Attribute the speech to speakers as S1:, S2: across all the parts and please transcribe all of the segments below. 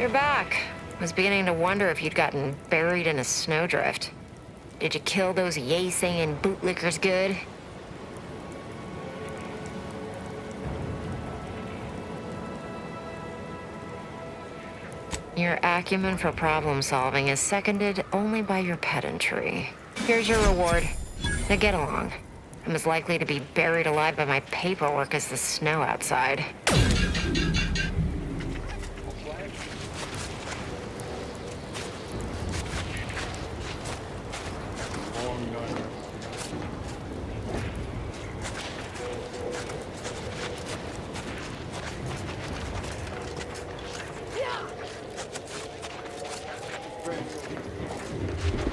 S1: you're back. Was beginning to wonder if you'd gotten buried in a snowdrift. Did you kill those yay-saying bootlickers good? Your acumen for problem solving is seconded only by your pedantry. Here's your reward. Now get along. I'm as likely to be buried alive by my paperwork as the snow outside.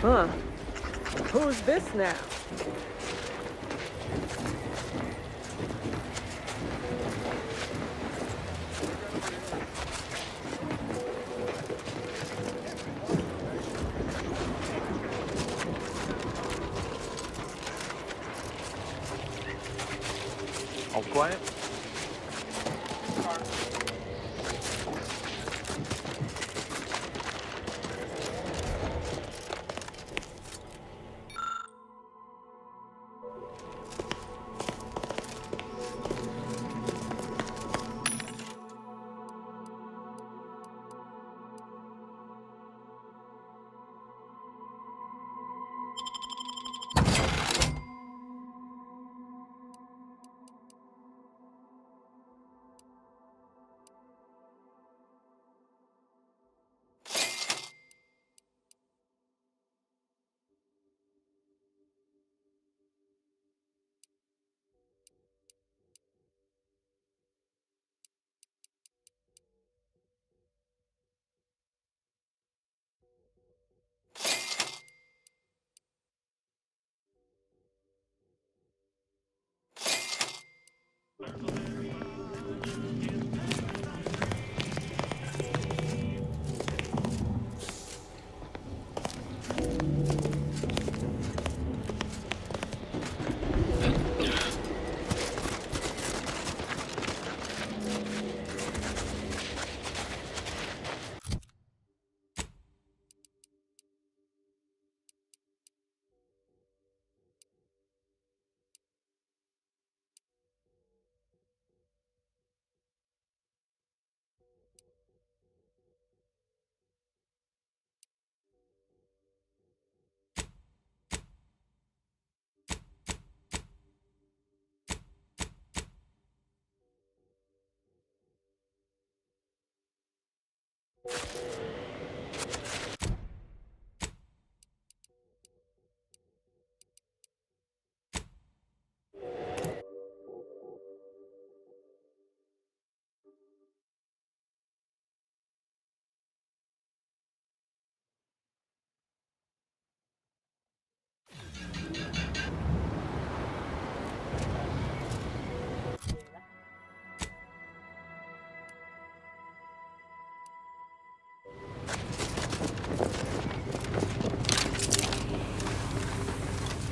S2: Huh. Who's this now?
S3: All quiet?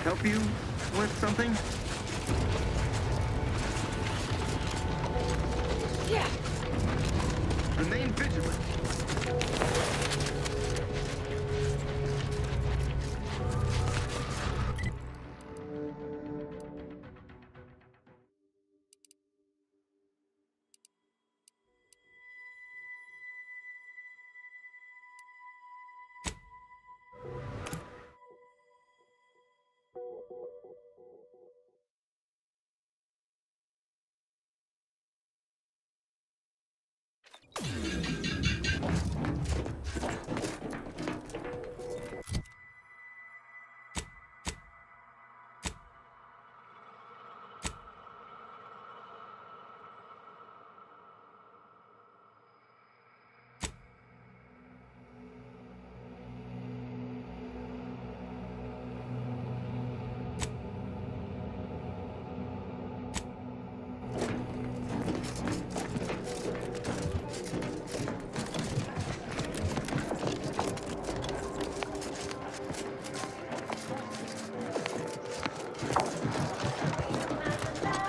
S4: Help you with something?
S2: Yeah.
S4: Remain vigilant.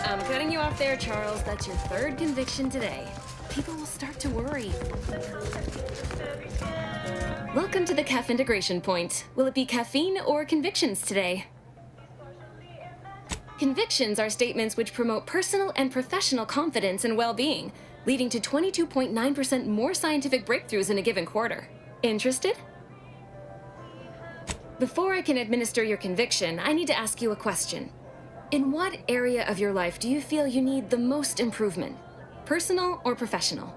S5: I'm cutting you off there, Charles. That's your third conviction today. People will start to worry. Welcome to the CAF integration point. Will it be caffeine or convictions today? Convictions are statements which promote personal and professional confidence and well-being, leading to 22.9% more scientific breakthroughs in a given quarter. Interested? Before I can administer your conviction, I need to ask you a question. In what area of your life do you feel you need the most improvement? Personal or professional?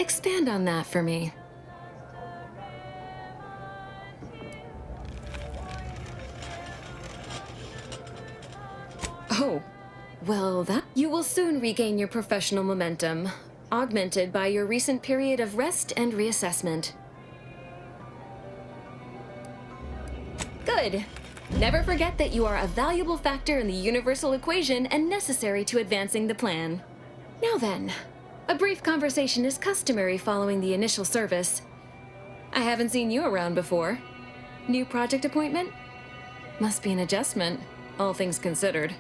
S5: Expand on that for me. Oh, well, you will soon regain your professional momentum, augmented by your recent period of rest and reassessment. Good. Never forget that you are a valuable factor in the universal equation and necessary to advancing the plan. Now then, a brief conversation is customary following the initial service. I haven't seen you around before. New project appointment? Must be an adjustment, all things considered.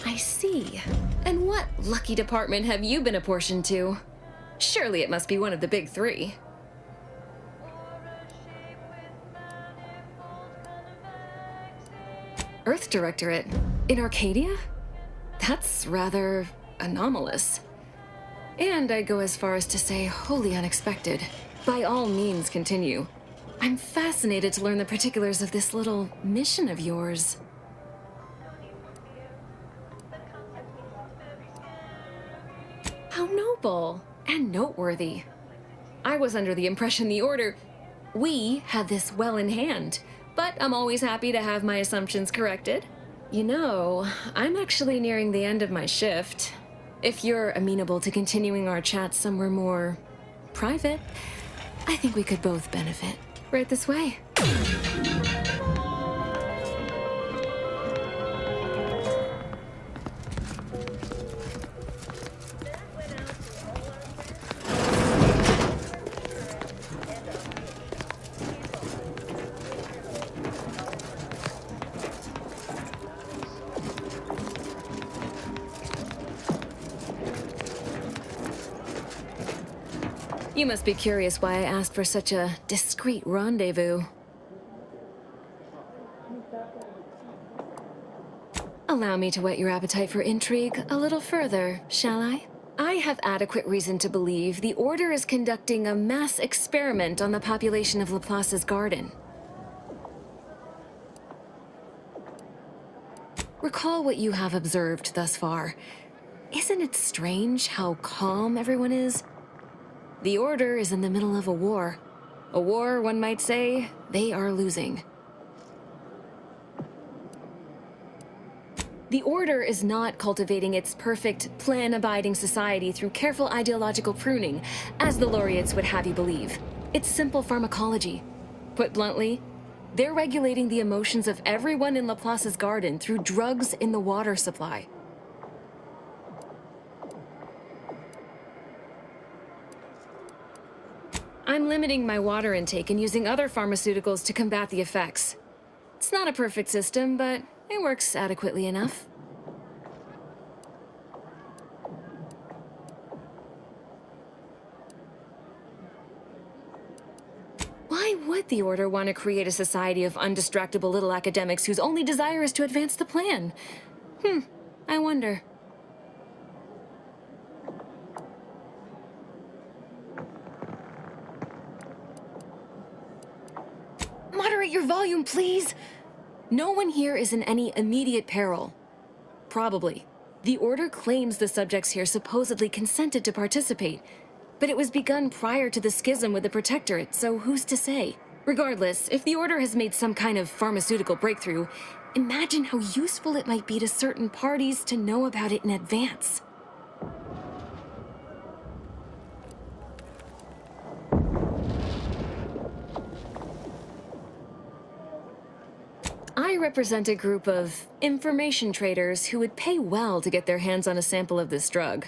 S5: I see. And what lucky department have you been apportioned to? Surely it must be one of the big three. Earth Directorate? In Arcadia? That's rather anomalous. And I'd go as far as to say wholly unexpected. By all means, continue. I'm fascinated to learn the particulars of this little mission of yours. How noble and noteworthy. I was under the impression we had this well in hand, but I'm always happy to have my assumptions corrected. You know, I'm actually nearing the end of my shift. If you're amenable to continuing our chat somewhere more private, I think we could both benefit. Right this way. You must be curious why I asked for such a discreet rendezvous. Allow me to whet your appetite for intrigue a little further, shall I? I have adequate reason to believe the Order is conducting a mass experiment on the population of Laplace's garden. Recall what you have observed thus far. Isn't it strange how calm everyone is? The Order is in the middle of a war. A war, one might say, they are losing. The Order is not cultivating its perfect, plan-abiding society through careful ideological pruning, as the laureates would have you believe. It's simple pharmacology. Put bluntly, they're regulating the emotions of everyone in Laplace's garden through drugs in the water supply. I'm limiting my water intake and using other pharmaceuticals to combat the effects. It's not a perfect system, but it works adequately enough. Why would the Order want to create a society of undistractable little academics whose only desire is to advance the plan? I wonder. Moderate your volume, please. No one here is in any immediate peril. Probably. The Order claims the subjects here supposedly consented to participate, but it was begun prior to the schism with the Protectorate, so who's to say? Regardless, if the Order has made some kind of pharmaceutical breakthrough, imagine how useful it might be to certain parties to know about it in advance. I represent a group of information traders who would pay well to get their hands on a sample of this drug.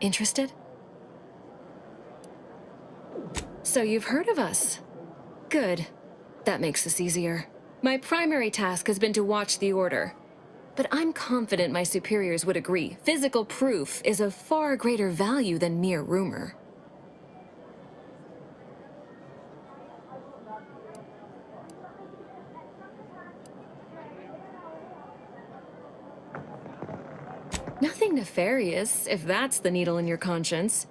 S5: Interested? So you've heard of us. Good. That makes this easier. My primary task has been to watch the order. But I'm confident my superiors would agree. Physical proof is of far greater value than mere rumor. Nothing nefarious, if that's the needle in your conscience.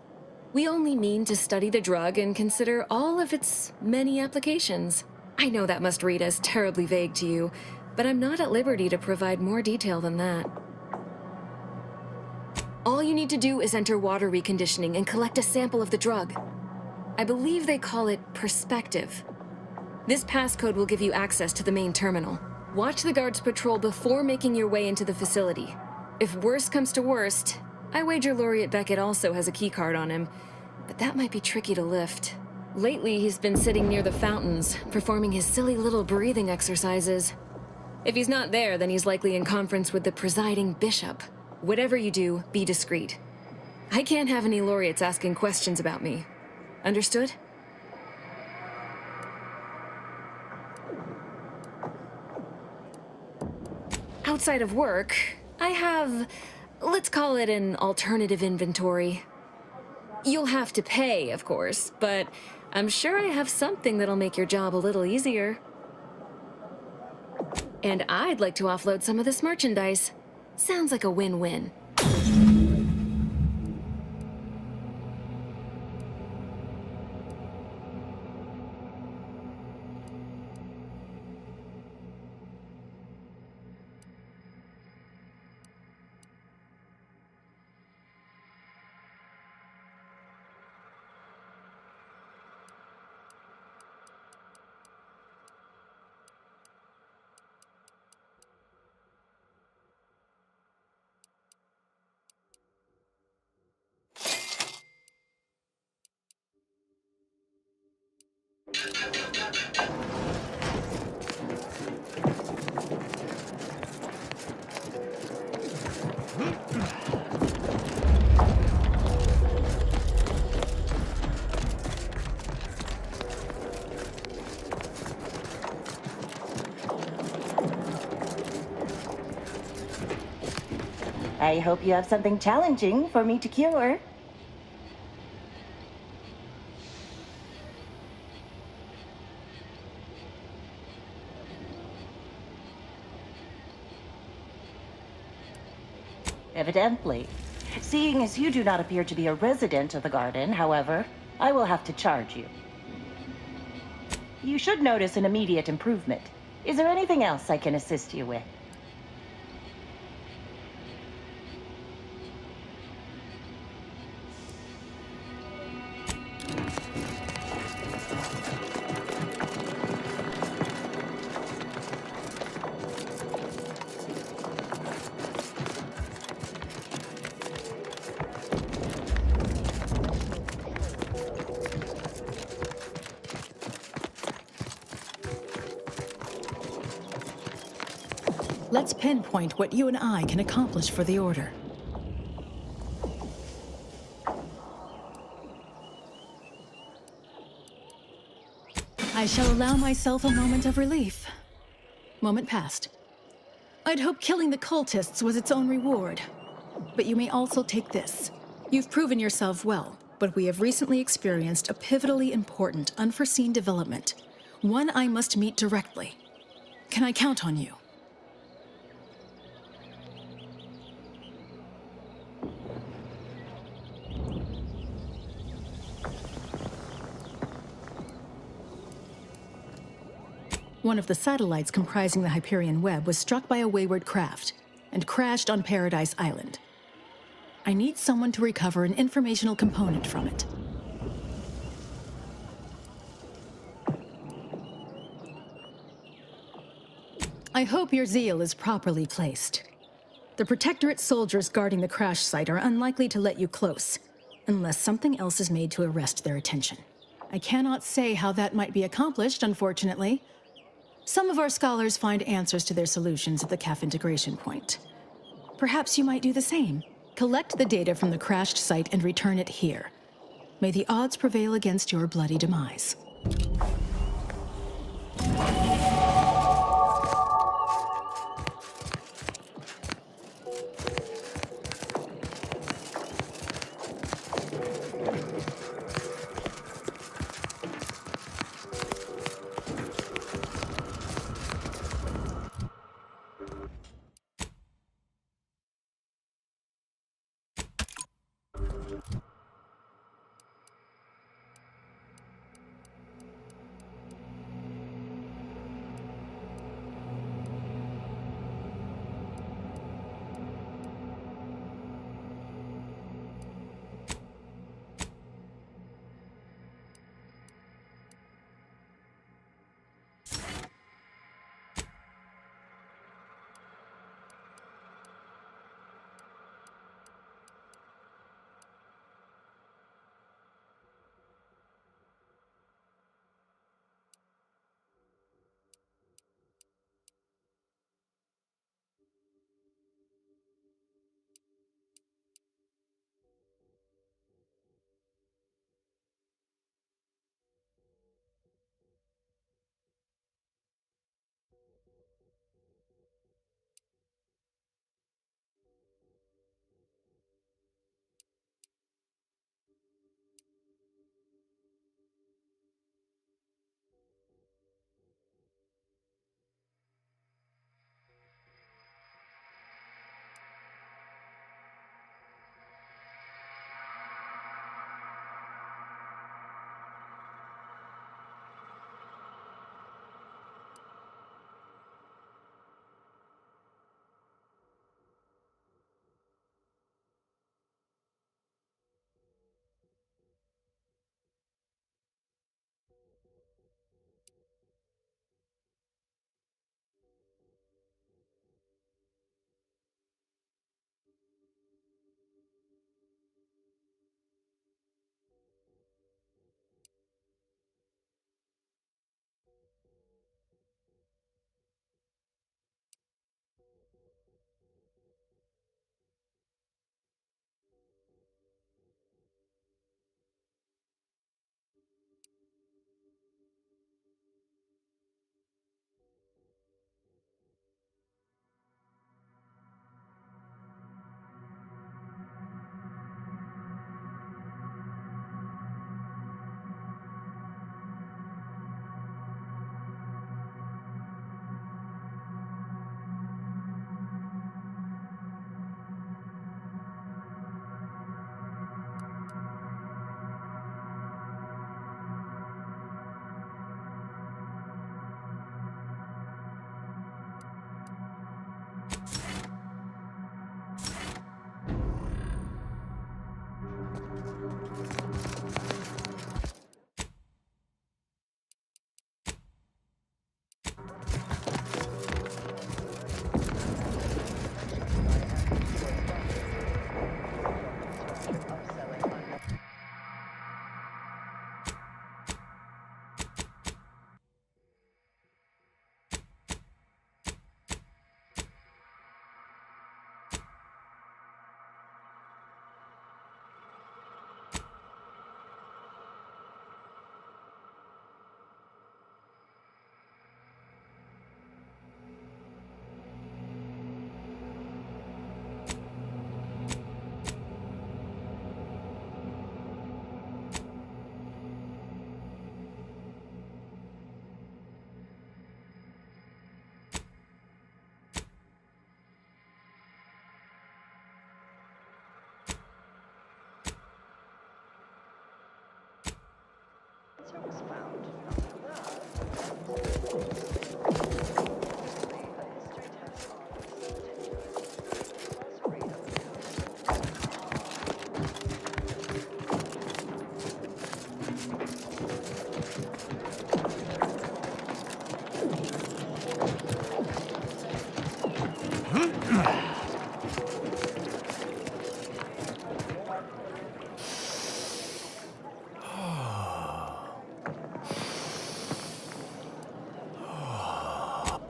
S5: We only mean to study the drug and consider all of its many applications. I know that must read as terribly vague to you, but I'm not at liberty to provide more detail than that. All you need to do is enter water reconditioning and collect a sample of the drug. I believe they call it Perspective. This passcode will give you access to the main terminal. Watch the guards patrol before making your way into the facility. If worst comes to worst, I wager Laureate Beckett also has a keycard on him, but that might be tricky to lift. Lately, he's been sitting near the fountains, performing his silly little breathing exercises. If he's not there, then he's likely in conference with the presiding bishop. Whatever you do, be discreet. I can't have any laureates asking questions about me. Understood? Outside of work, I have, let's call it an alternative inventory. You'll have to pay, of course, but I'm sure I have something that'll make your job a little easier. And I'd like to offload some of this merchandise. Sounds like a win-win.
S3: I hope you have something challenging for me to cure. Evidently. Seeing as you do not appear to be a resident of the garden, however, I will have to charge you. You should notice an immediate improvement. Is there anything else I can assist you with?
S6: Let's pinpoint what you and I can accomplish for the Order. I shall allow myself a moment of relief. Moment passed. I'd hoped killing the cultists was its own reward. But you may also take this. You've proven yourself well, but we have recently experienced a pivotally important, unforeseen development. One I must meet directly. Can I count on you? One of the satellites comprising the Hyperion Web was struck by a wayward craft and crashed on Paradise Island. I need someone to recover an informational component from it. I hope your zeal is properly placed. The Protectorate soldiers guarding the crash site are unlikely to let you close, unless something else is made to arrest their attention. I cannot say how that might be accomplished, unfortunately. Some of our scholars find answers to their solutions at the CAF integration point. Perhaps you might do the same. Collect the data from the crashed site and return it here. May the odds prevail against your bloody demise.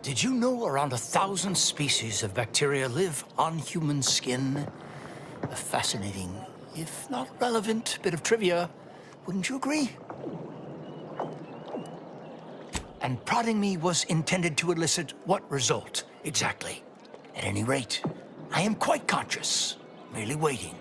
S7: Did you know around 1,000 species of bacteria live on human skin? A fascinating, if not relevant, bit of trivia. Wouldn't you agree? And prodding me was intended to elicit what result, exactly? At any rate, I am quite conscious, merely waiting.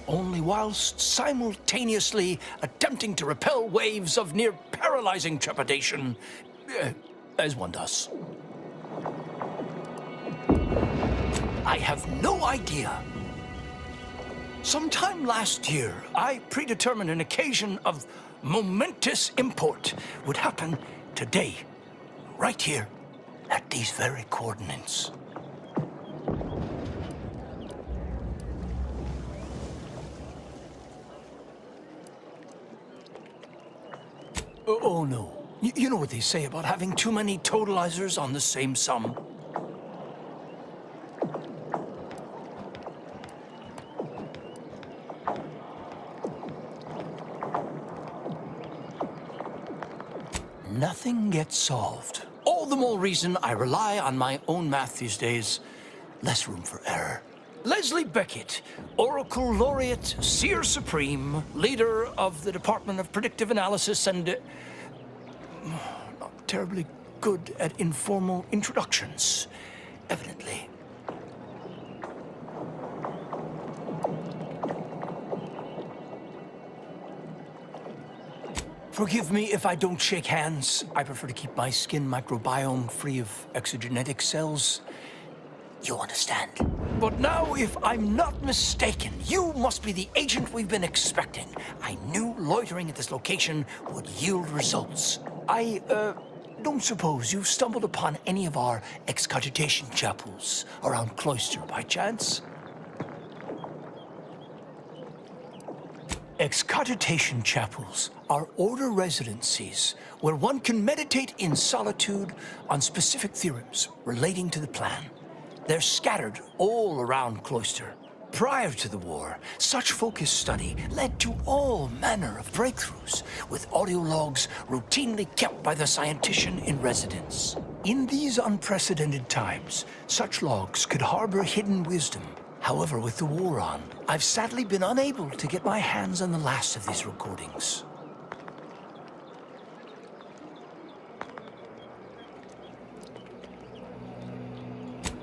S7: Only whilst simultaneously attempting to repel waves of near paralyzing trepidation, as one does. I have no idea. Sometime last year, I predetermined an occasion of momentous import would happen today, right here, at these very coordinates. Oh, no. You know what they say about having too many totalizers on the same sum? Nothing gets solved. All the more reason I rely on my own math these days. Less room for error. Leslie Beckett, Oracle Laureate, Seer Supreme, leader of the Department of Predictive Analysis, and not terribly good at informal introductions, evidently. Forgive me if I don't shake hands. I prefer to keep my skin microbiome free of exogenetic cells. You understand. But now, if I'm not mistaken, you must be the agent we've been expecting. I knew loitering at this location would yield results. I don't suppose you've stumbled upon any of our excogitation chapels around Cloister by chance? Excogitation chapels are order residencies where one can meditate in solitude on specific theorems relating to the plan. They're scattered all around Cloister. Prior to the war, such focused study led to all manner of breakthroughs, with audio logs routinely kept by the scientician in residence. In these unprecedented times, such logs could harbor hidden wisdom. However, with the war on, I've sadly been unable to get my hands on the last of these recordings.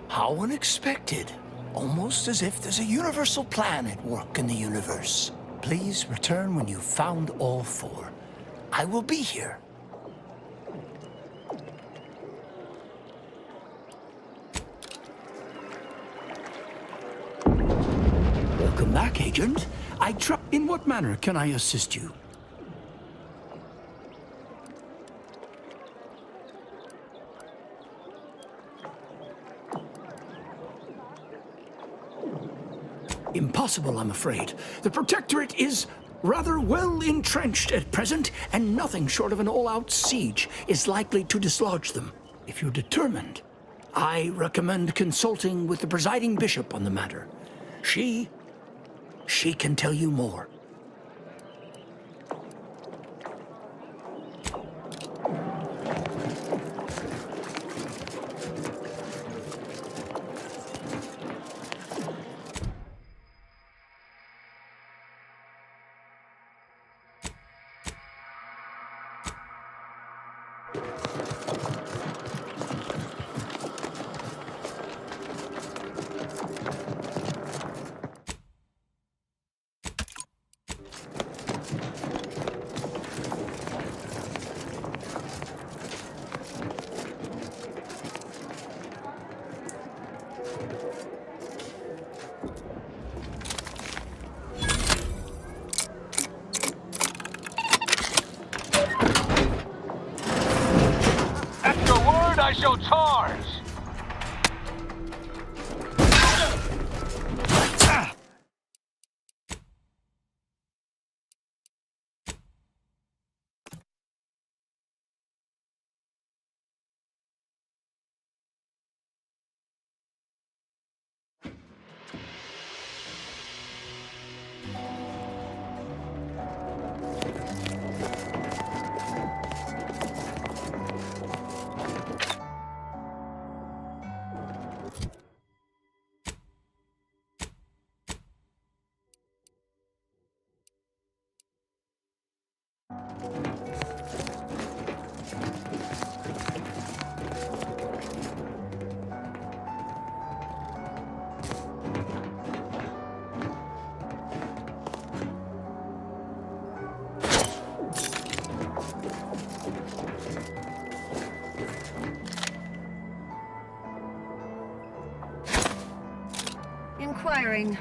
S7: How unexpected. Almost as if there's a universal plan at work in the universe. Please return when you've found all four. I will be here. Welcome back, Agent. In what manner can I assist you? Impossible, I'm afraid. The Protectorate is rather well entrenched at present, and nothing short of an all-out siege is likely to dislodge them. If you're determined, I recommend consulting with the presiding bishop on the matter. She can tell you more.
S8: I shall charge!
S1: Inquiring.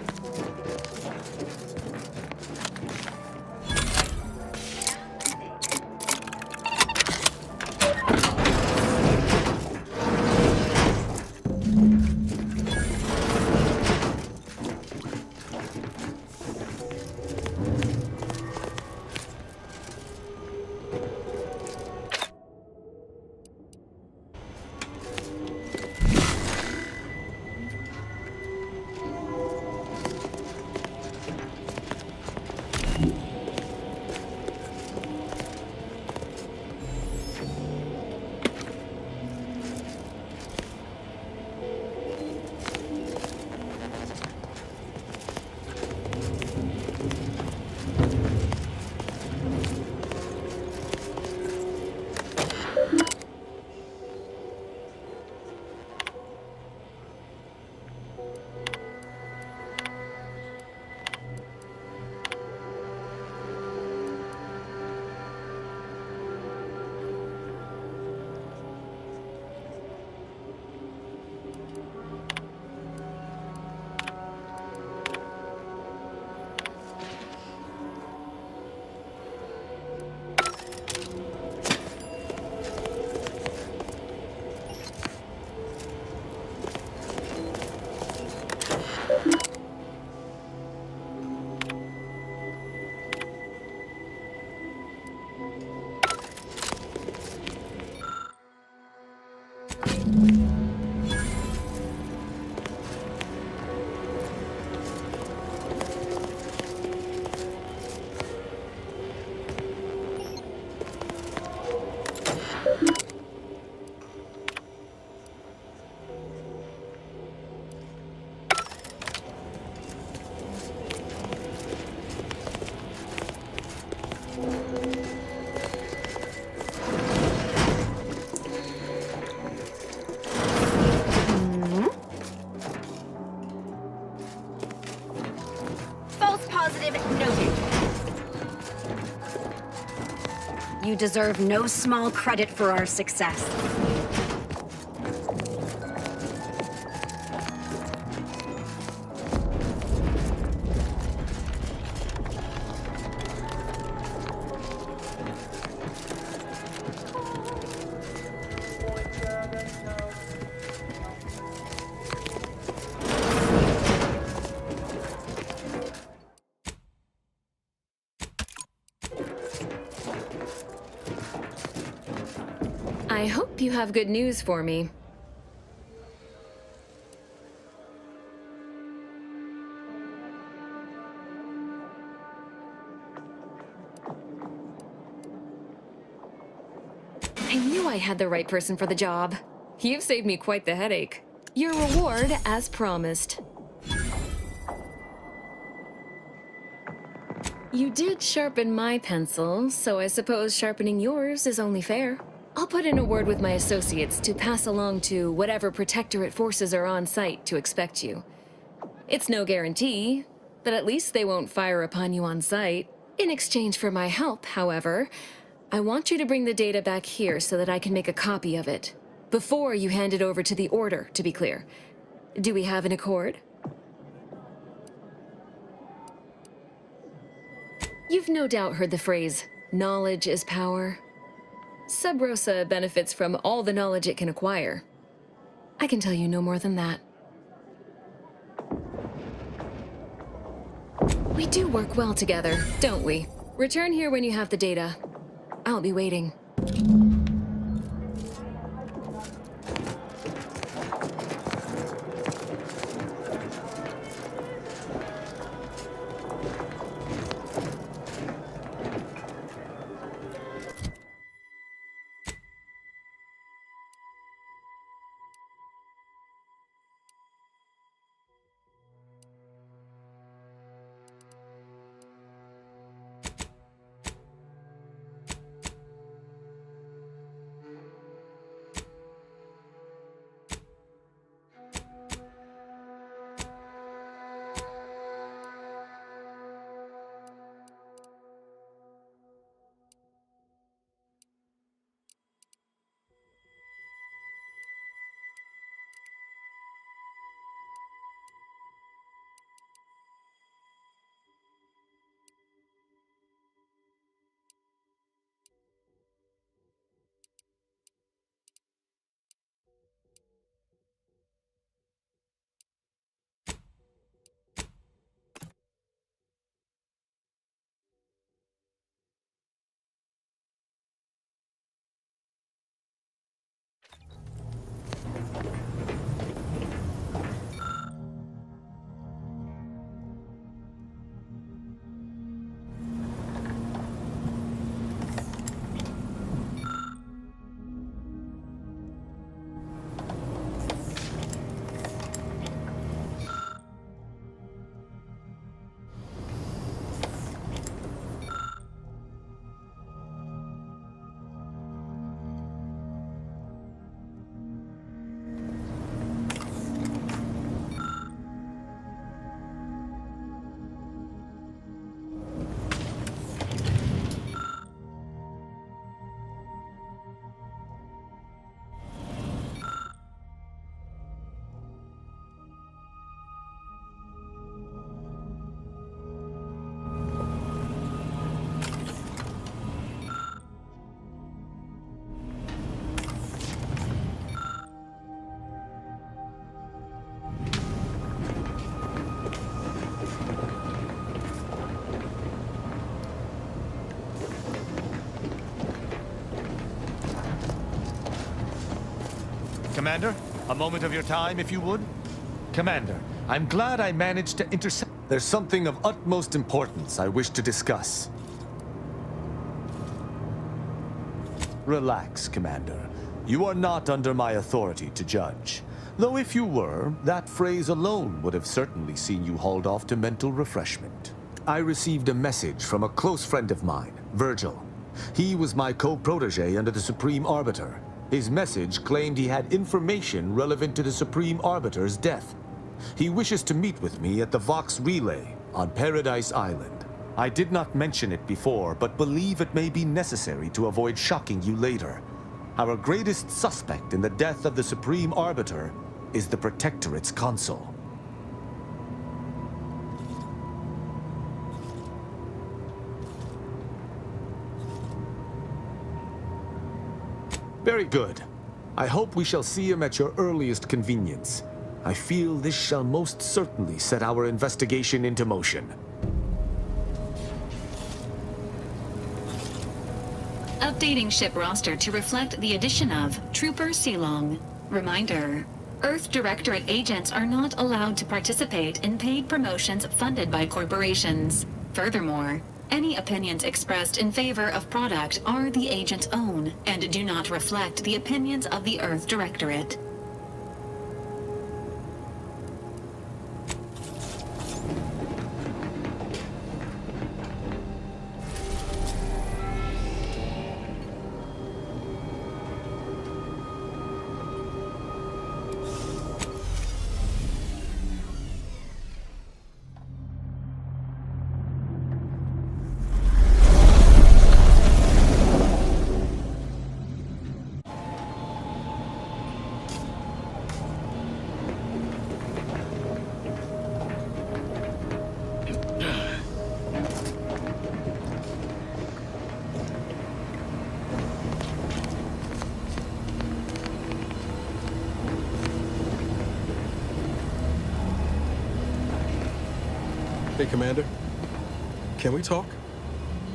S9: False positive noted. You deserve no small credit for our success.
S5: I hope you have good news for me. I knew I had the right person for the job. You've saved me quite the headache. Your reward, as promised. You did sharpen my pencil, so I suppose sharpening yours is only fair. I'll put in a word with my associates to pass along to whatever Protectorate forces are on site to expect you. It's no guarantee, but at least they won't fire upon you on site. In exchange for my help, however, I want you to bring the data back here so that I can make a copy of it. Before you hand it over to the Order, to be clear. Do we have an accord? You've no doubt heard the phrase, knowledge is power. Sub Rosa benefits from all the knowledge it can acquire. I can tell you no more than that. We do work well together, don't we? Return here when you have the data. I'll be waiting.
S8: Commander, a moment of your time, if you would. Commander, I'm glad I managed to intercept. There's something of utmost importance I wish to discuss. Relax, Commander. You are not under my authority to judge. Though if you were, that phrase alone would have certainly seen you hauled off to mental refreshment. I received a message from a close friend of mine, Virgil. He was my co-protege under the Supreme Arbiter. His message claimed he had information relevant to the Supreme Arbiter's death. He wishes to meet with me at the Vox Relay on Paradise Island. I did not mention it before, but believe it may be necessary to avoid shocking you later. Our greatest suspect in the death of the Supreme Arbiter is the Protectorate's consul. Very good. I hope we shall see him at your earliest convenience. I feel this shall most certainly set our investigation into motion.
S10: Updating ship roster to reflect the addition of Trooper Silong. Reminder: Earth Directorate agents are not allowed to participate in paid promotions funded by corporations. Furthermore, any opinions expressed in favor of product are the agent's own and do not reflect the opinions of the Earth Directorate.
S11: Hey, Commander. Can we talk?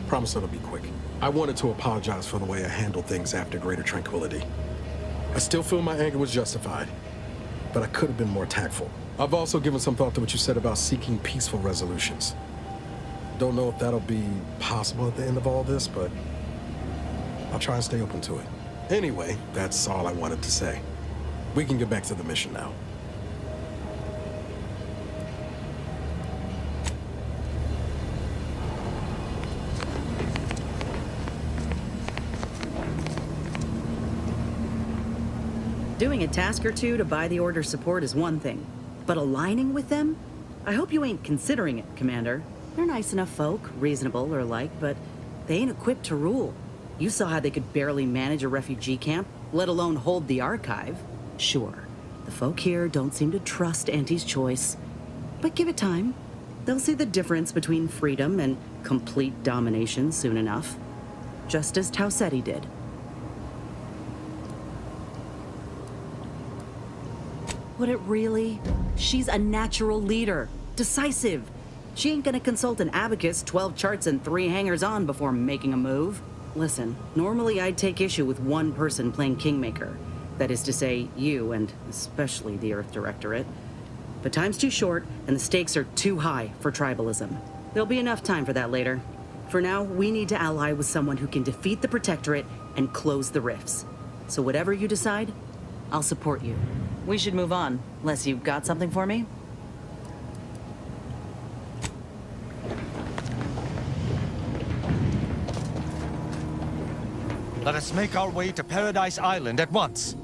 S11: Promise it'll be quick. I wanted to apologize for the way I handled things after Greater Tranquility. I still feel my anger was justified, but I could have been more tactful. I've also given some thought to what you said about seeking peaceful resolutions. Don't know if that'll be possible at the end of all this, but I'll try and stay open to it. Anyway, that's all I wanted to say. We can get back to the mission now.
S12: Doing a task or two to buy the Order's support is one thing, but aligning with them? I hope you ain't considering it, Commander. They're nice enough folk, reasonable or like, but they ain't equipped to rule. You saw how they could barely manage a refugee camp, let alone hold the archive. Sure, the folk here don't seem to trust Auntie's choice, but give it time. They'll see the difference between freedom and complete domination soon enough. Just as Tau Ceti did. Would it really? She's a natural leader. Decisive. She ain't gonna consult an abacus, 12 charts, and 3 hangers-on before making a move. Listen, normally I'd take issue with one person playing Kingmaker. That is to say, you, and especially the Earth Directorate. But time's too short, and the stakes are too high for tribalism. There'll be enough time for that later. For now, we need to ally with someone who can defeat the Protectorate and close the rifts. So whatever you decide, I'll support you. We should move on, unless you've got something for me.
S13: Let us make our way to Paradise Island at once.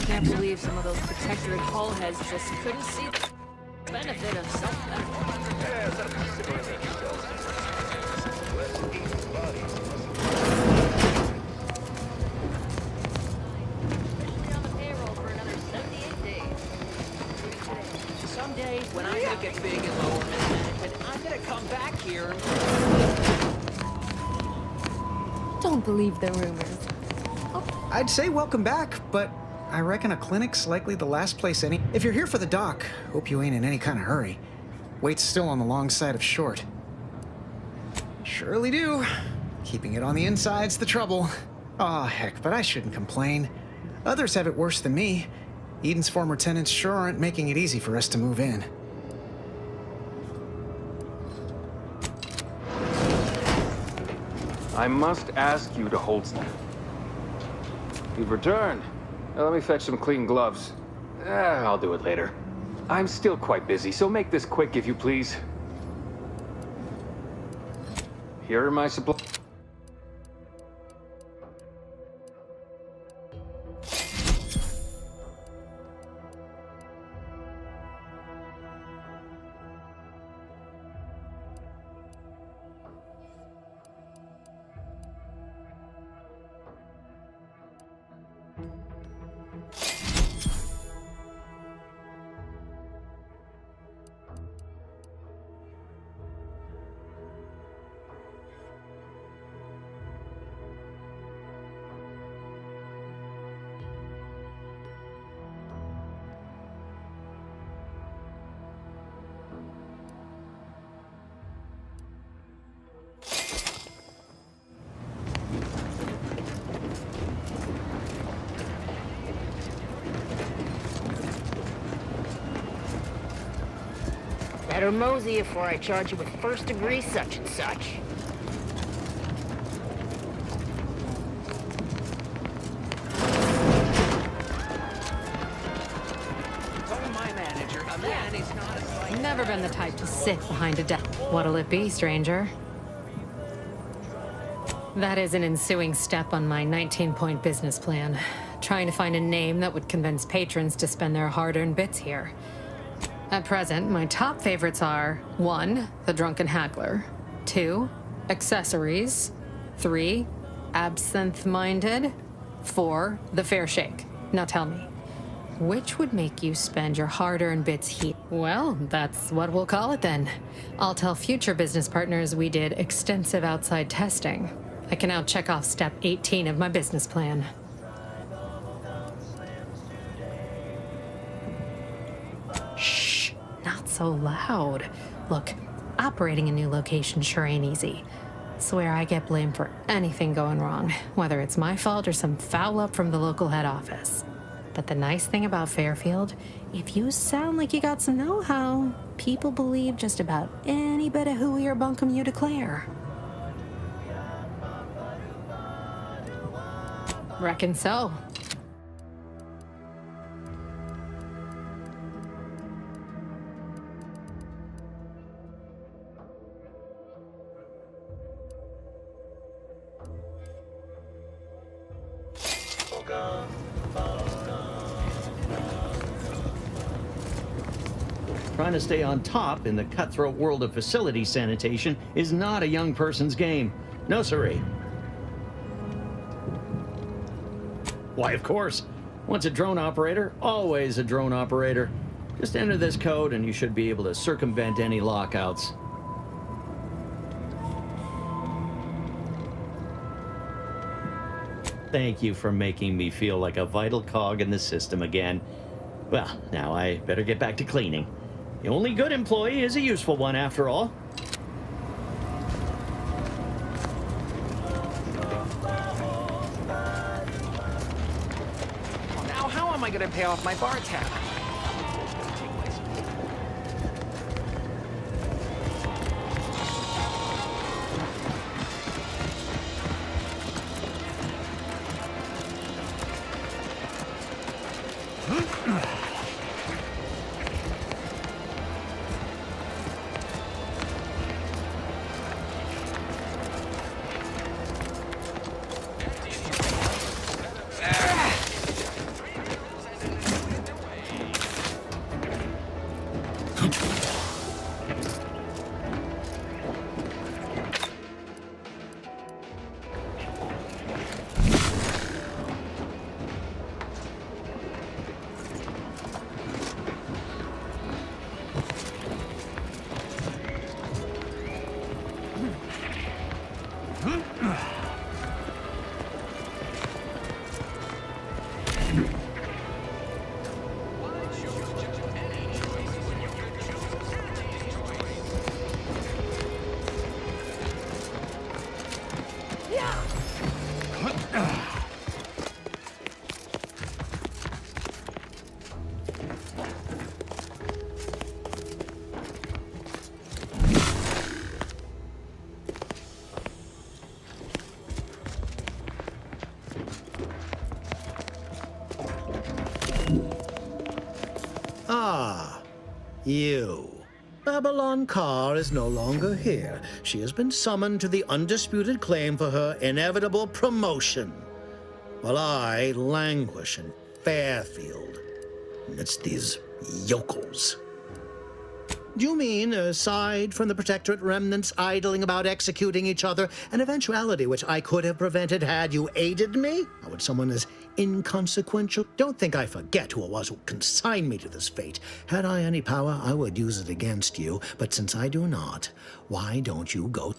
S2: Can't believe some of those Protectorate hull heads just couldn't see the benefit of
S14: Someday, when I make it big in lower management, I'm gonna come back here and...
S5: Don't believe the rumors.
S15: I'd say welcome back, but I reckon a clinic's likely the last place any... If you're here for the dock, hope you ain't in any kind of hurry. Wait's still on the long side of short. Surely do. Keeping it on the inside's the trouble. Aw, heck, but I shouldn't complain. Others have it worse than me. Eden's former tenants sure aren't making it easy for us to move in.
S16: I must ask you to hold still. You've returned. Now let me fetch some clean gloves. I'll do it later. I'm still quite busy, so make this quick if you please. Here are my supplies.
S1: Better mosey before I charge you with first degree such and such.
S2: man, he's not as like...
S17: Never been the type to sit behind a desk. What'll it be, stranger? That is an ensuing step on my 19-point business plan. Trying to find a name that would convince patrons to spend their hard-earned bits here. At present, my top favorites are 1. The Drunken Haggler, 2. Accessories, 3. Absinthe-Minded, 4. The Fair Shake. Now tell me, which would make you spend your hard-earned bits here? Well, that's what we'll call it then. I'll tell future business partners we did extensive outside testing. I can now check off step 18 of my business plan. Shh, not so loud. Look, operating a new location sure ain't easy. Swear I get blamed for anything going wrong, whether it's my fault or some foul up from the local head office. But the nice thing about Fairfield, if you sound like you got some know-how, people believe just about any bit of hooey or bunkum you declare. Reckon so.
S18: Trying to stay on top in the cutthroat world of facility sanitation is not a young person's game. No, siree. Why, of course. Once a drone operator, always a drone operator. Just enter this code and you should be able to circumvent any lockouts. Thank you for making me feel like a vital cog in the system again. Well, now I better get back to cleaning. The only good employee is a useful one, after all.
S14: Now, how am I gonna pay off my bar tab?
S19: Ah, you. Babylon Carr is no longer here. She has been summoned to the undisputed claim for her inevitable promotion, while I languish in Fairfield amidst these yokels. Do you mean, aside from the Protectorate remnants idling about executing each other, an eventuality which I could have prevented had you aided me? Or would someone as inconsequential? Don't think I forget who it was who consigned me to this fate. Had I any power, I would use it against you. But since I do not, why don't you go...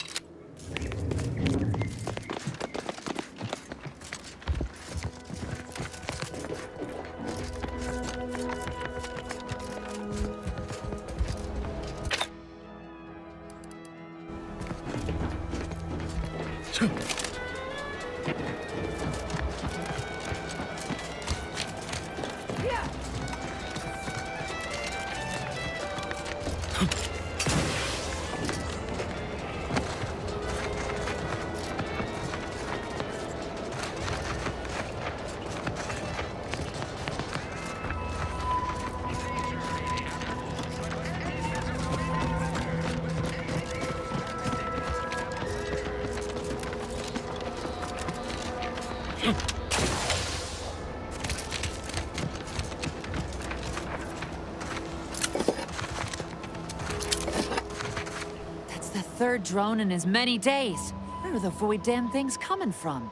S20: The third drone in as many days. Where are the void damn things coming from?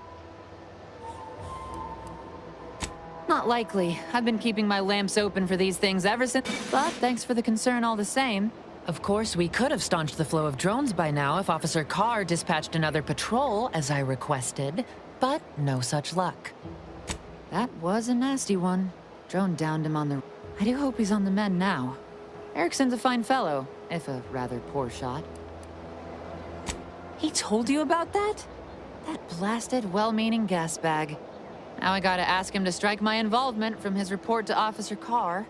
S20: Not likely. I've been keeping my lamps open for these things ever since. But thanks for the concern all the same. Of course, we could have staunched the flow of drones by now if Officer Carr dispatched another patrol, as I requested. But no such luck. That was a nasty one. Drone downed him on the... I do hope he's on the mend now. Erickson's a fine fellow, if a rather poor shot. He told you about that? That blasted, well-meaning gas bag. Now I gotta ask him to strike my involvement from his report to Officer Carr.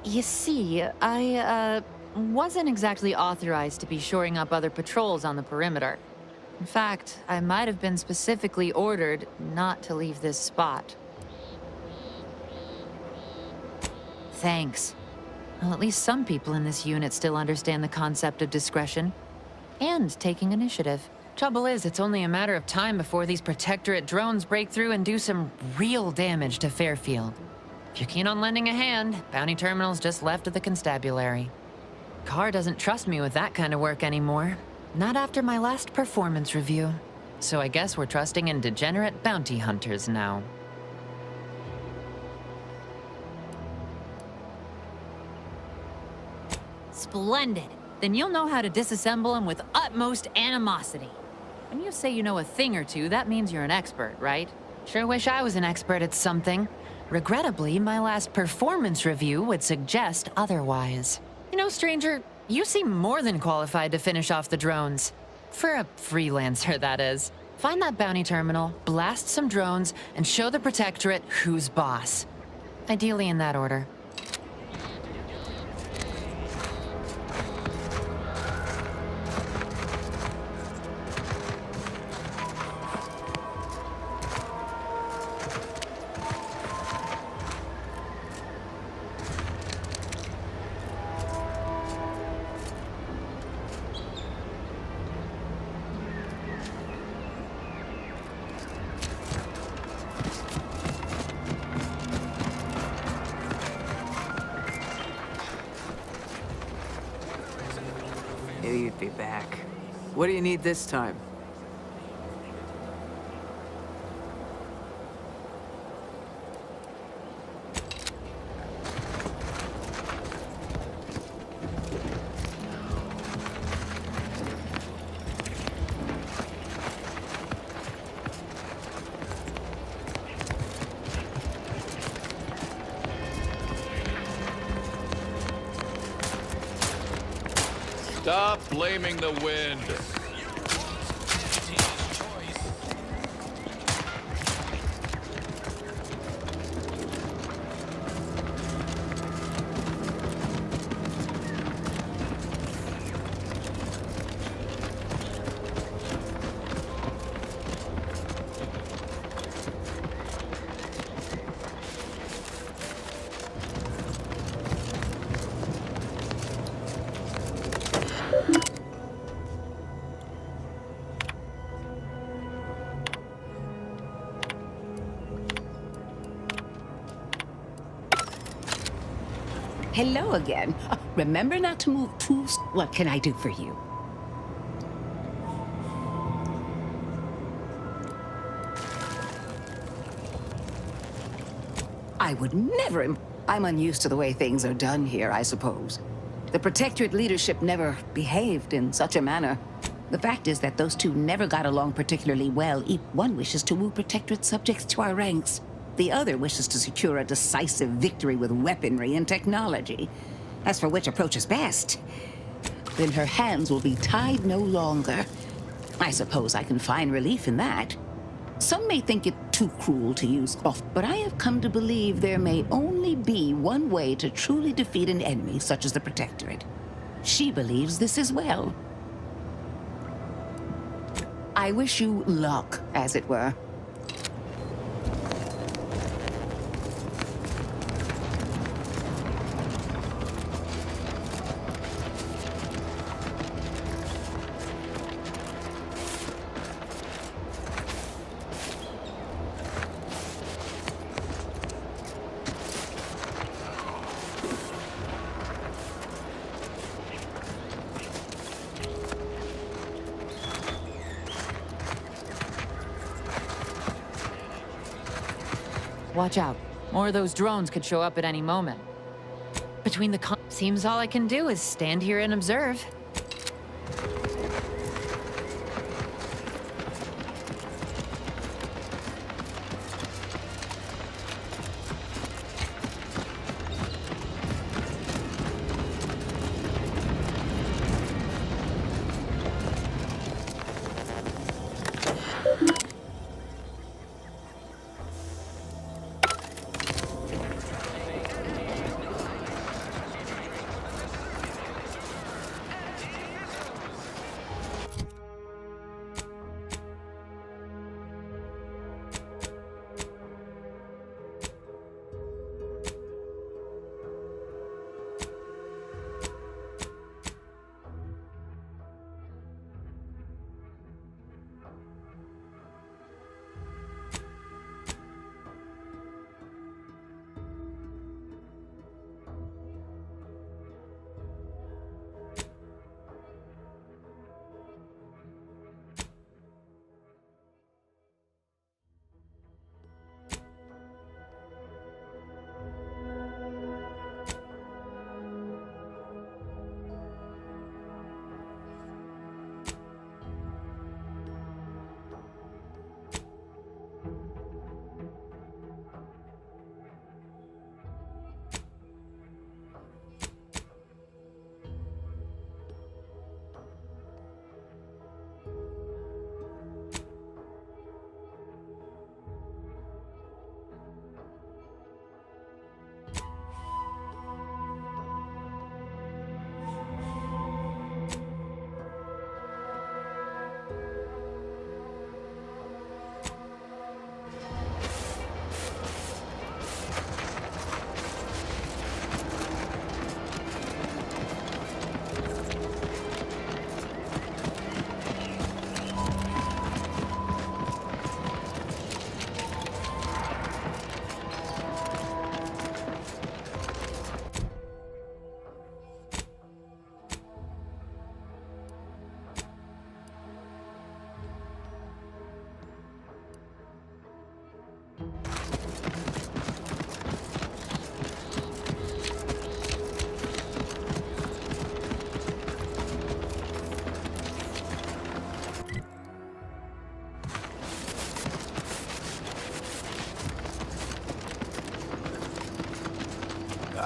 S20: You see, I, wasn't exactly authorized to be shoring up other patrols on the perimeter. In fact, I might have been specifically ordered not to leave this spot. Thanks. Well, at least some people in this unit still understand the concept of discretion. And taking initiative. Trouble is, it's only a matter of time before these Protectorate drones break through and do some real damage to Fairfield. If you're keen on lending a hand, Bounty Terminal's just left of the constabulary. Carr doesn't trust me with that kind of work anymore. Not after my last performance review. So I guess we're trusting in degenerate bounty hunters now. Splendid. Then you'll know how to disassemble them with utmost animosity. When you say you know a thing or two, that means you're an expert, right? Sure wish I was an expert at something. Regrettably, my last performance review would suggest otherwise. You know, stranger, you seem more than qualified to finish off the drones. For a freelancer, that is. Find that bounty terminal, blast some drones, and show the Protectorate who's boss. Ideally in that order.
S14: Knew you'd be back. What do you need this time?
S21: Stop blaming the wind.
S22: Hello again. Remember not to move too... What can I do for you? I would never... I'm unused to the way things are done here, I suppose. The Protectorate leadership never behaved in such a manner. The fact is that those two never got along particularly well. One wishes to woo Protectorate subjects to our ranks. The other wishes to secure a decisive victory with weaponry and technology. As for which approach is best, then her hands will be tied no longer. I suppose I can find relief in that. Some may think it too cruel to use off, but I have come to believe there may only be one way to truly defeat an enemy such as the Protectorate. She believes this as well. I wish you luck, as it were.
S20: Watch out. More of those drones could show up at any moment. Between the seems all I can do is stand here and observe.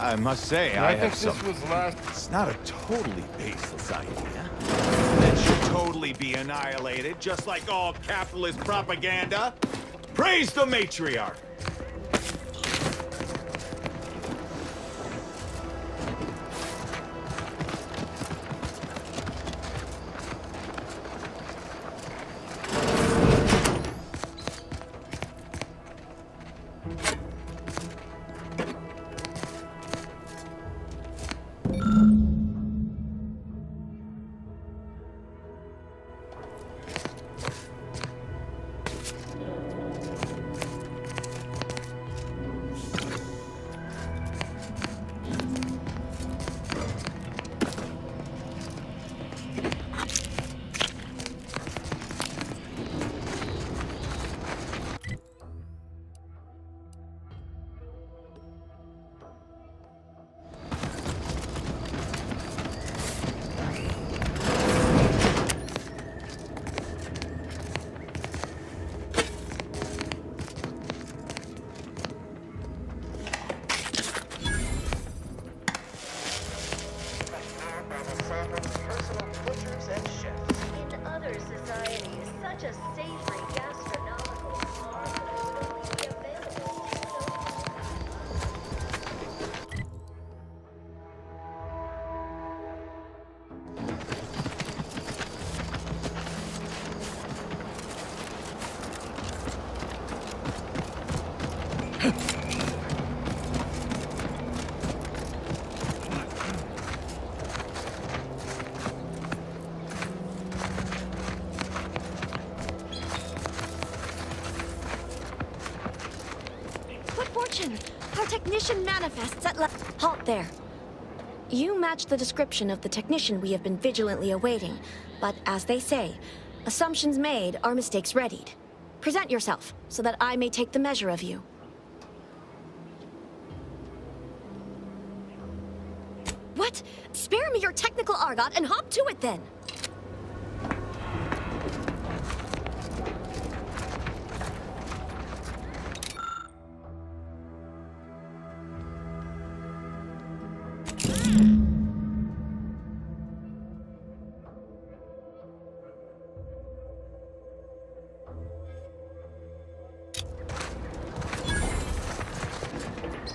S13: I must say,
S21: I
S13: I
S21: think
S13: have
S21: this
S13: some...
S21: was last.
S13: It's not a totally baseless idea. That should totally be annihilated, just like all capitalist propaganda. Praise the matriarch!
S3: Our technician manifests at Halt there. You match the description of the technician we have been vigilantly awaiting, but as they say, assumptions made are mistakes readied. Present yourself, so that I may take the measure of you. What? Spare me your technical argot and hop to it then.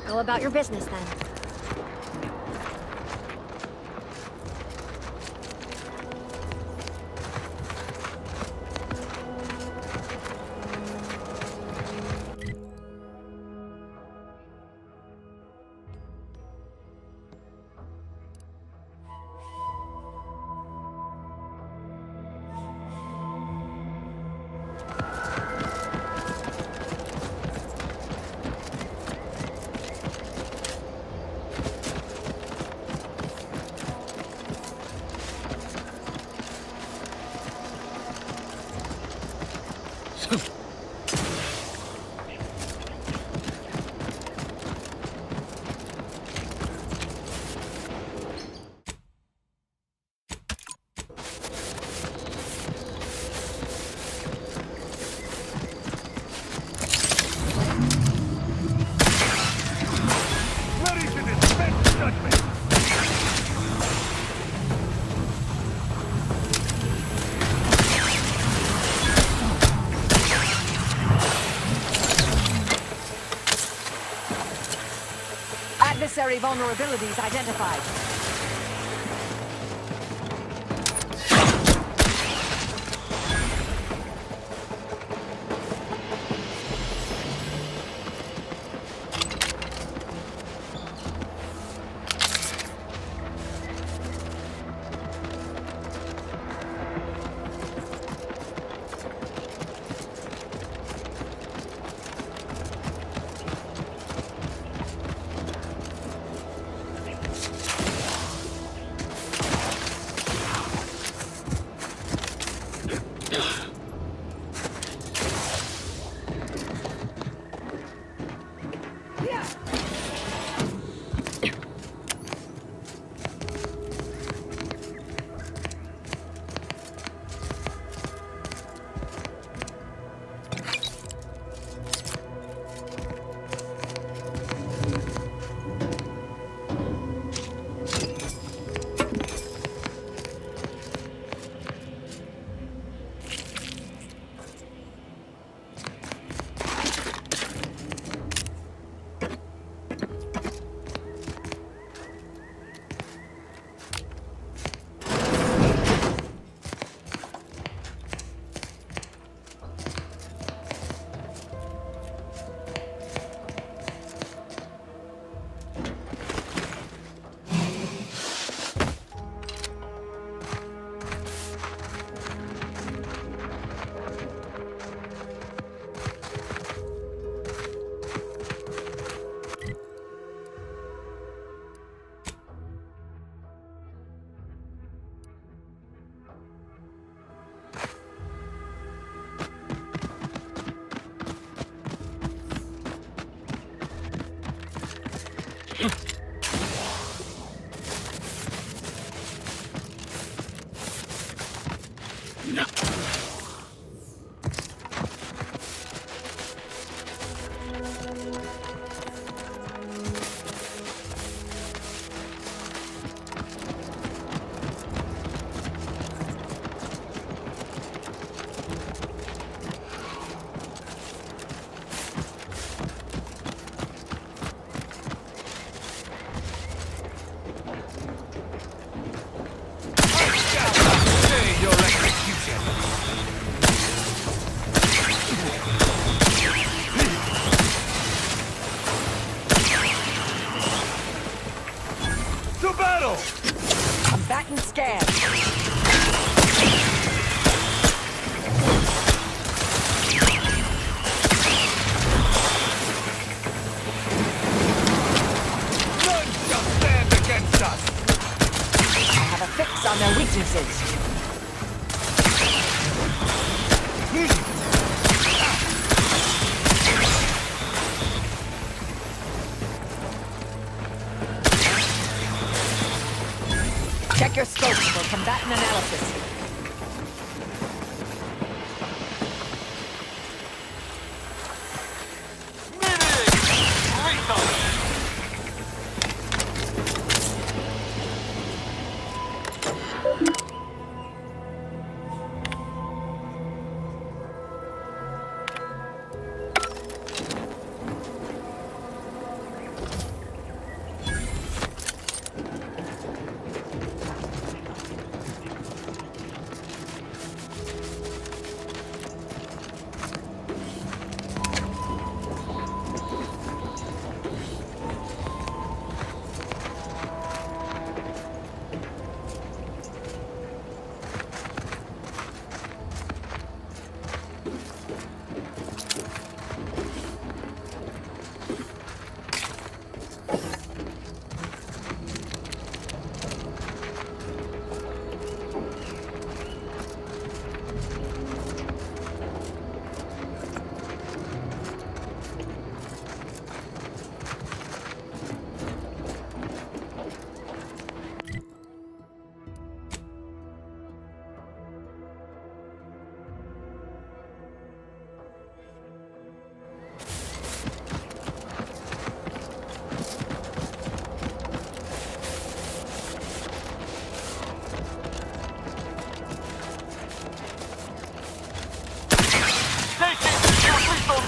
S3: Go about your business then.
S22: Adversary vulnerabilities identified.
S4: Combatant scan.
S13: None shall stand against us!
S4: I have a fix on their weaknesses. Check your scopes for combatant analysis.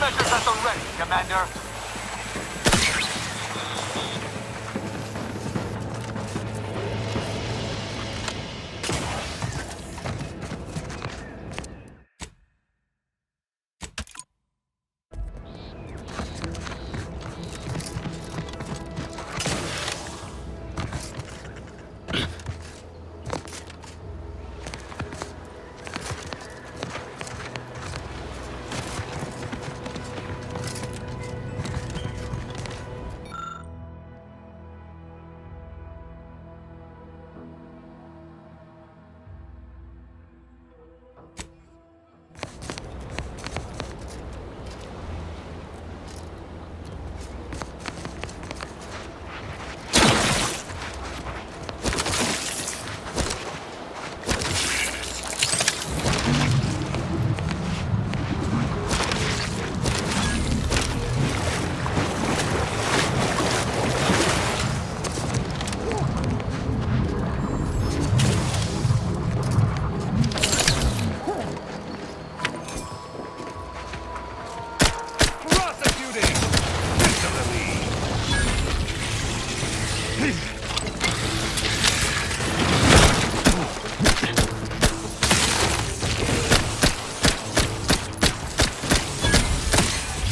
S6: Measures at the ready, Commander.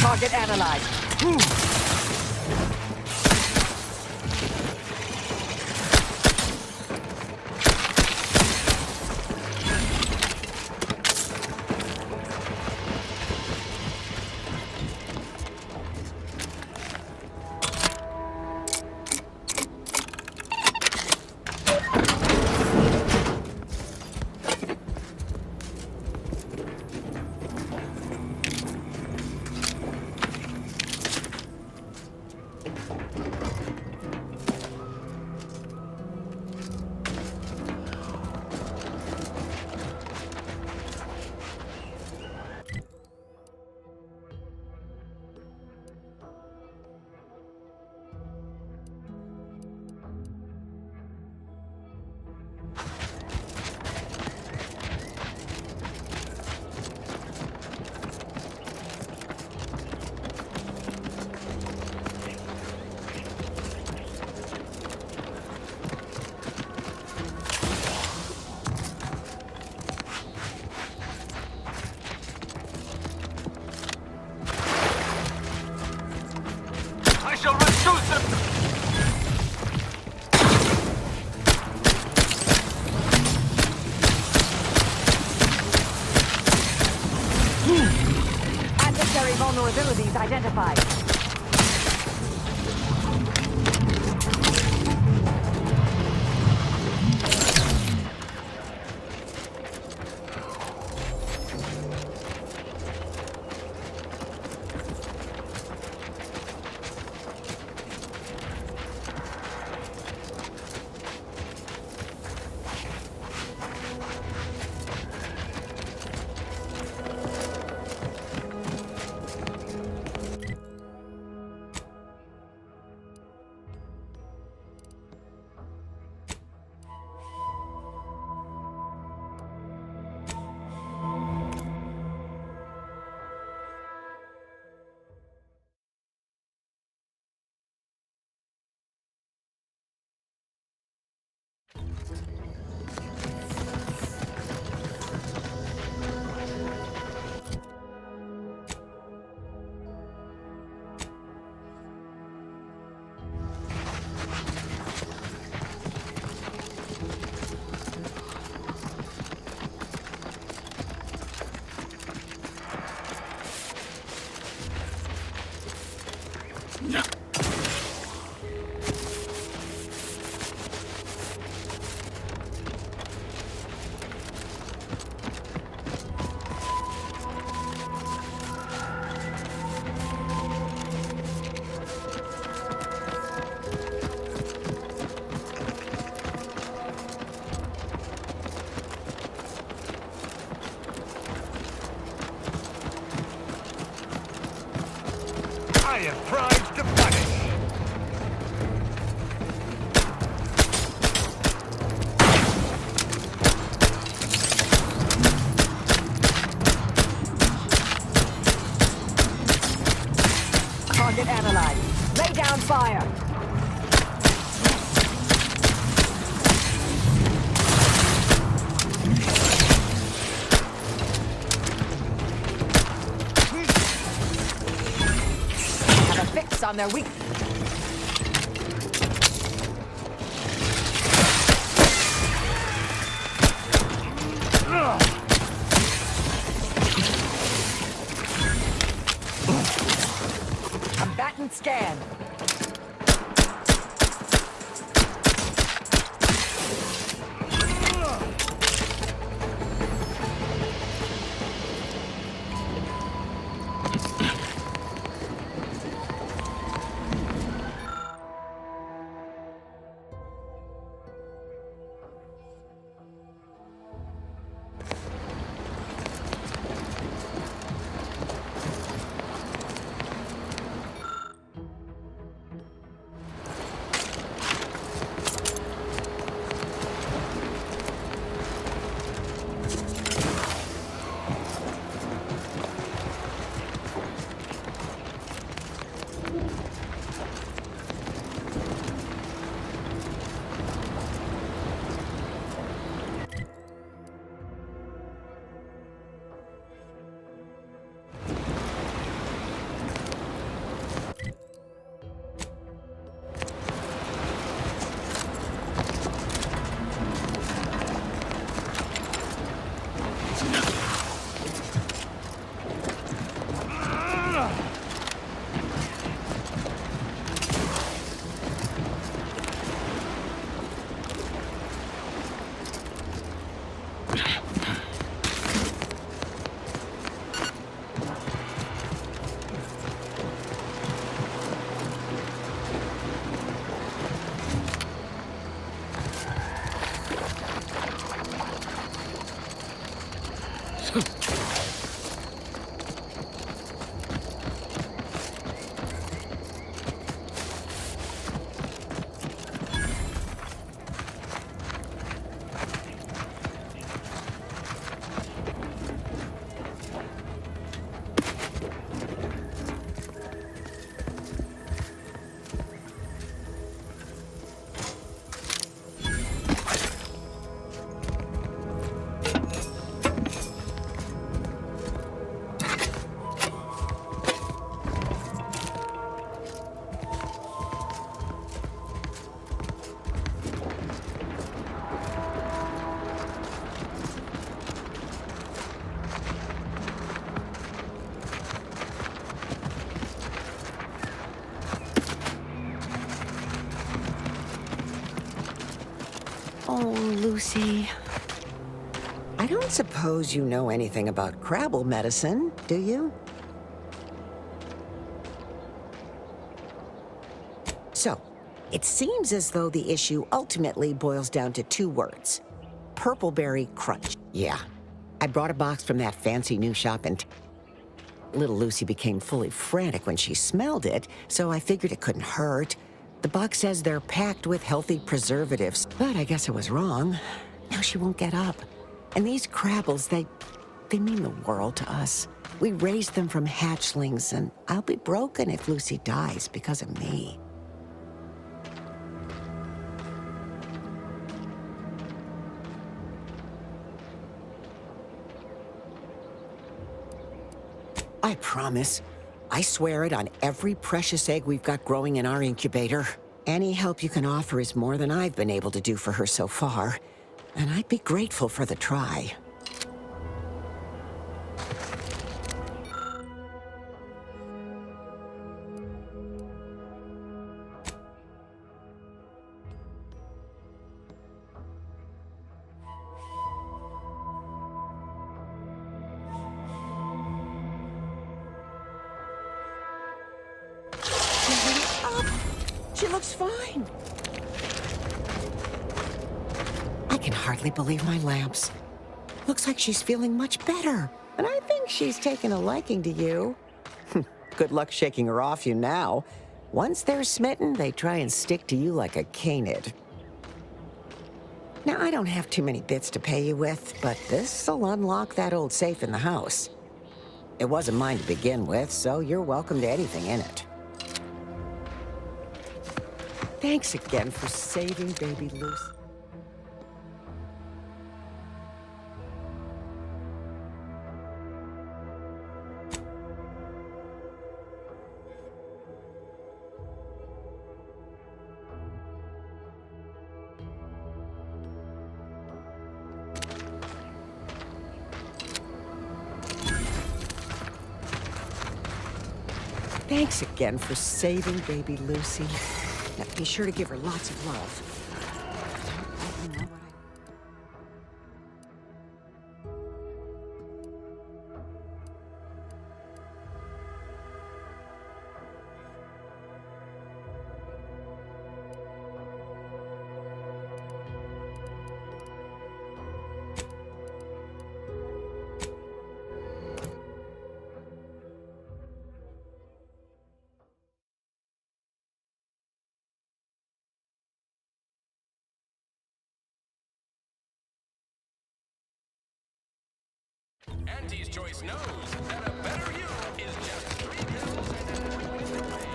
S4: Target analyzed. Adversary vulnerabilities identified.
S6: I have crimes to punish.
S4: Target analyzed. Lay down fire. Have a fix on their weak. Combatant scan.
S7: Oh, Lucy. I don't suppose you know anything about Crabble medicine, do you? So, it seems as though the issue ultimately boils down to 2 words. Purpleberry Crunch. Yeah. I brought a box from that fancy new shop and little Lucy became fully frantic when she smelled it, so I figured it couldn't hurt. The box says they're packed with healthy preservatives, but I guess I was wrong. Now she won't get up. And these Crabbles, they mean the world to us. We raised them from hatchlings, and I'll be broken if Lucy dies because of me. I promise. I swear it on every precious egg we've got growing in our incubator. Any help you can offer is more than I've been able to do for her so far, and I'd be grateful for the try. She looks fine. I can hardly believe my lamps. Looks like she's feeling much better. And I think she's taken a liking to you. Good luck shaking her off you now. Once they're smitten, they try and stick to you like a canid. Now, I don't have too many bits to pay you with, but this'll unlock that old safe in the house. It wasn't mine to begin with, so you're welcome to anything in it. Thanks again for saving baby Lucy. Thanks again for saving baby Lucy. Now, be sure to give her lots of love. Don't let me know what
S8: Auntie's Choice knows that a better you is just 3 pills and a twinkling away.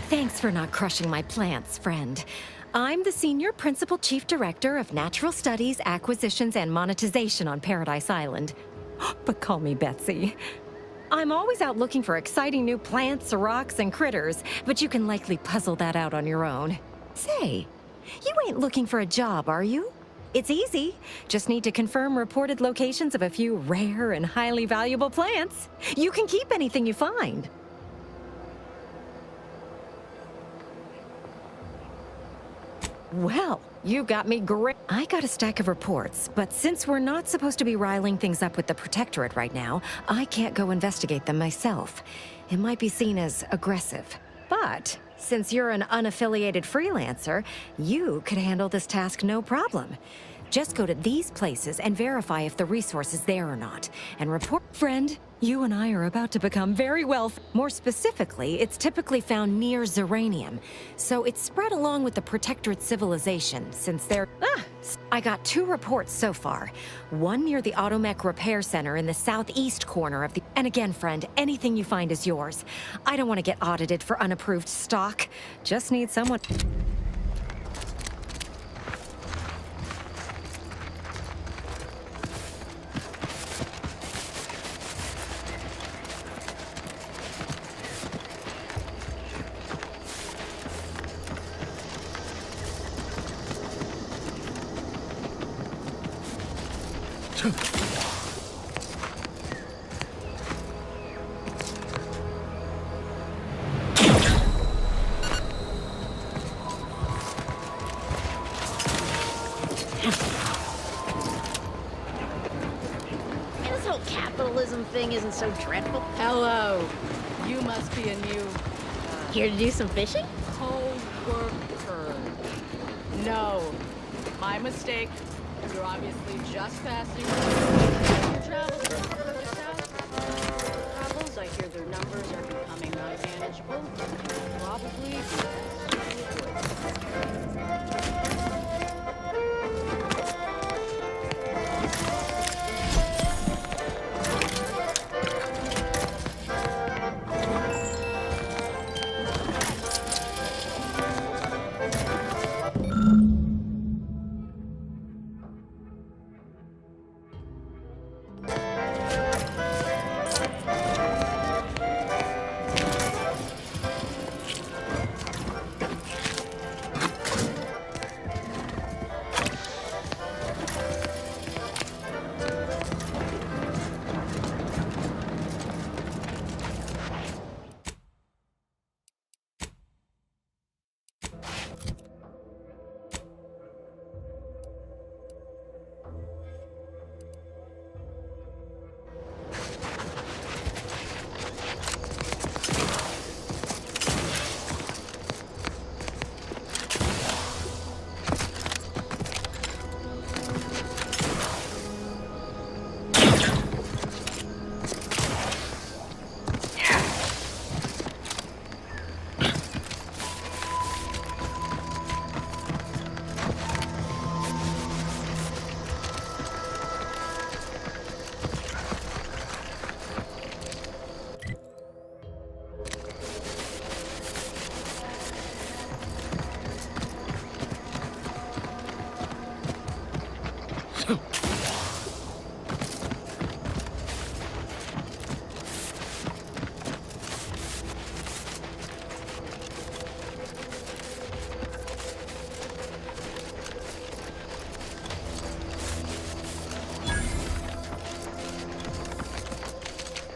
S9: Thanks for not crushing my plants, friend. I'm the Senior Principal Chief Director of Natural Studies, Acquisitions, and Monetization on Paradise Island. But call me Betsy. I'm always out looking for exciting new plants, rocks, and critters, but you can likely puzzle that out on your own. Say, you ain't looking for a job, are you? It's easy. Just need to confirm reported locations of a few rare and highly valuable plants. You can keep anything you find. Well, you got me great. I got a stack of reports, but since we're not supposed to be riling things up with the Protectorate right now, I can't go investigate them myself. It might be seen as aggressive. But since you're an unaffiliated freelancer, you could handle this task no problem. Just go to these places and verify if the resource is there or not, and report. Friend, you and I are about to become very wealthy. More specifically, it's typically found near Zeranium, so it's spread along with the Protectorate civilization, since they're... I got 2 reports so far. One near the Automech Repair Center in the southeast corner of the... And again, friend, anything you find is yours. I don't want to get audited for unapproved stock. Just need someone...
S2: This whole capitalism thing isn't so dreadful. Hello. You must be a new... here to do some fishing? Co-worker. No. My mistake. You're obviously just passing. Travels, I hear their numbers are becoming unmanageable. Probably.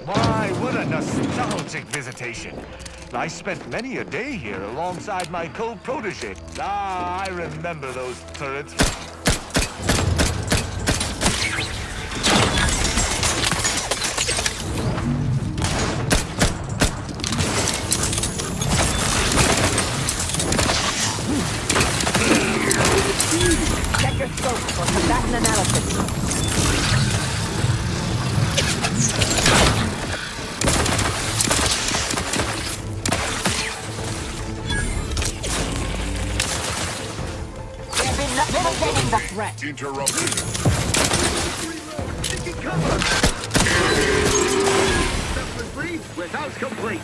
S6: My, what a nostalgic visitation. I spent many a day here alongside my co-protege. Ah, I remember those turrets.
S4: Check your scope for combatant analysis. Mitigating the threat.
S6: Interrupted.
S8: Taking cover. Assessment brief without complete.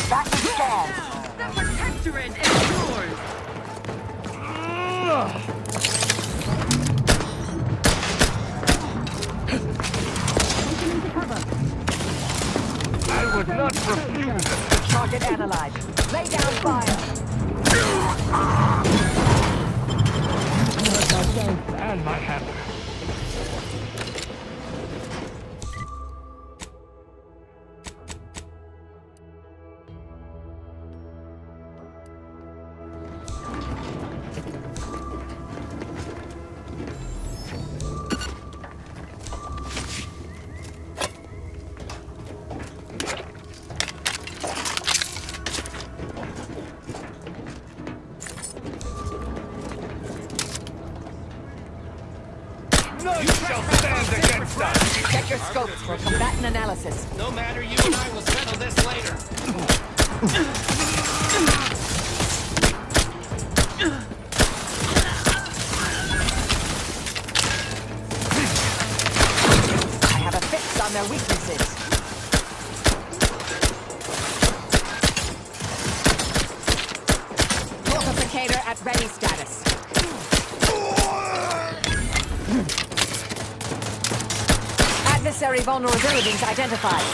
S4: Back to stand.
S2: The protectorate is yours.
S6: I would not refuse.
S4: Target analyzed. Lay down fire.
S6: And my hammer. You shall stand against us!
S4: Check your scopes for combatant analysis.
S14: No matter, you and I will settle this later.
S4: I have a fix on their weaknesses. Multiplicator at ready status. Adversary vulnerabilities identified.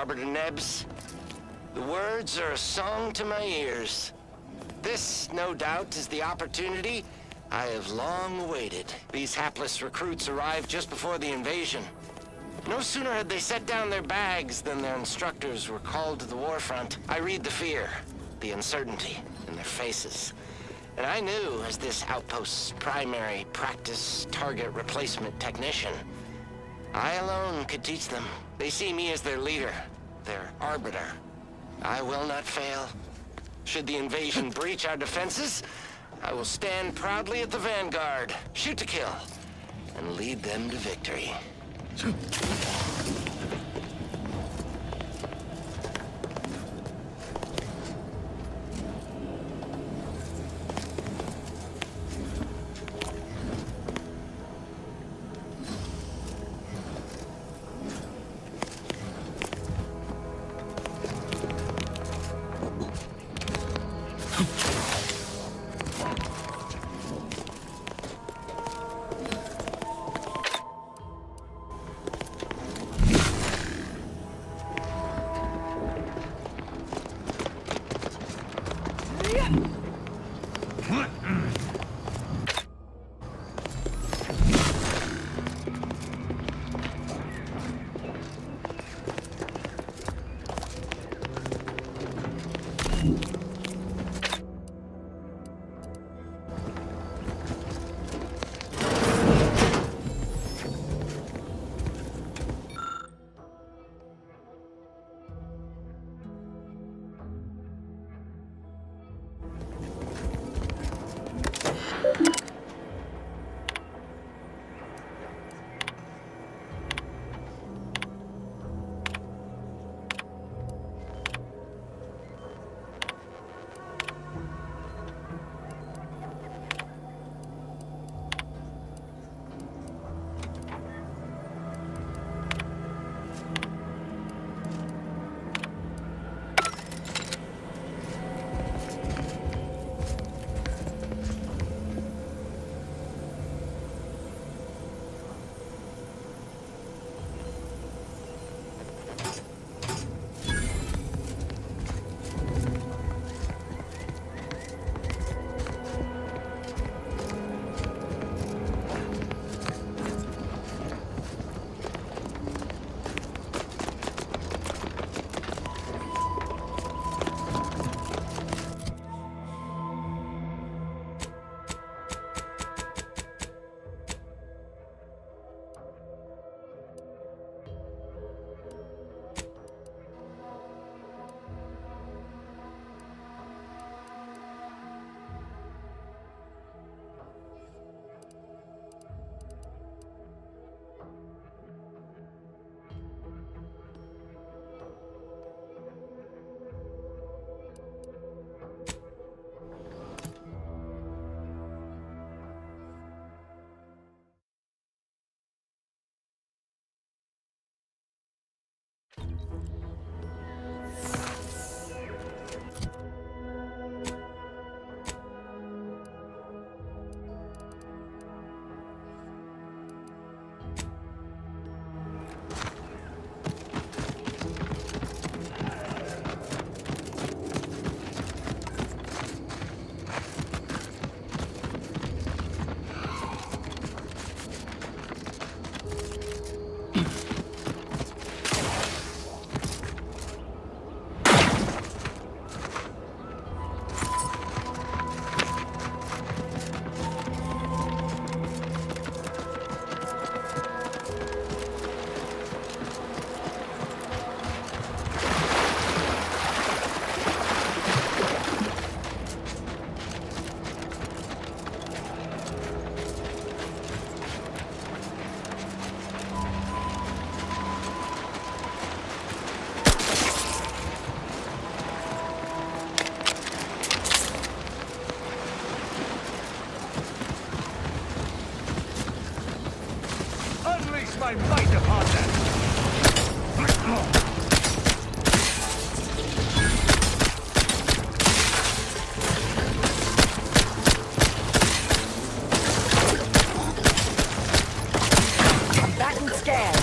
S10: Arbiter Nebs, the words are a song to my ears. This, no doubt, is the opportunity I have long awaited. These hapless recruits arrived just before the invasion. No sooner had they set down their bags than their instructors were called to the war front. I read the fear, the uncertainty in their faces. And I knew, as this outpost's primary practice target replacement technician, I alone could teach them. They see me as their leader, their arbiter. I will not fail. Should the invasion breach our defenses, I will stand proudly at the vanguard, shoot to kill, and lead them to victory.
S6: Unleash my might upon them!
S4: I'm back and scared.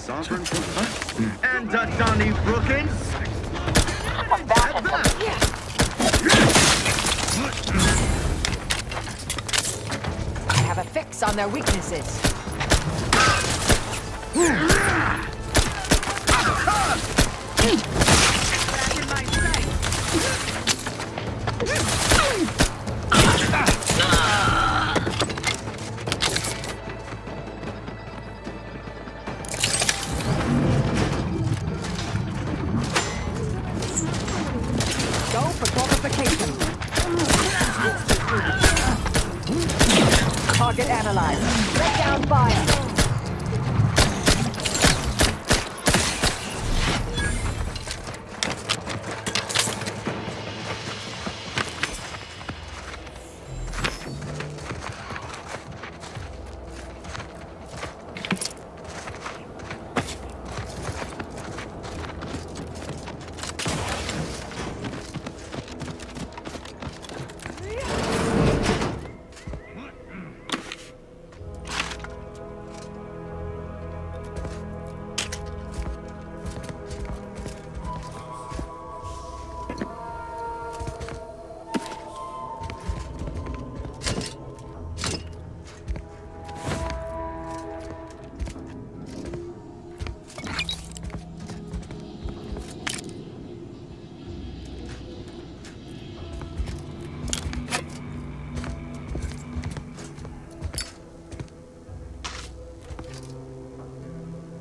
S11: Sovereign and Donnie Brookins.
S4: I have a fix on their weaknesses. Go for qualification. Target analyzed. Let down fire.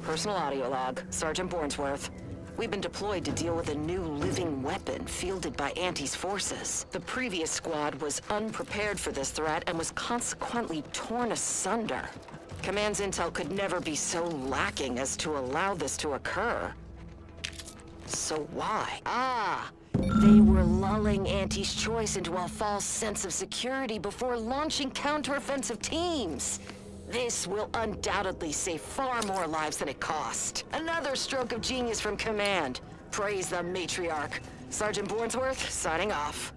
S12: Personal audio log, Sergeant Bornsworth. We've been deployed to deal with a new living weapon fielded by Auntie's forces. The previous squad was unprepared for this threat and was consequently torn asunder. Command's intel could never be so lacking as to allow this to occur. So why? Ah, they were lulling Auntie's choice into a false sense of security before launching counteroffensive teams. This will undoubtedly save far more lives than it cost. Another stroke of genius from Command. Praise the matriarch. Sergeant Bornsworth, signing off.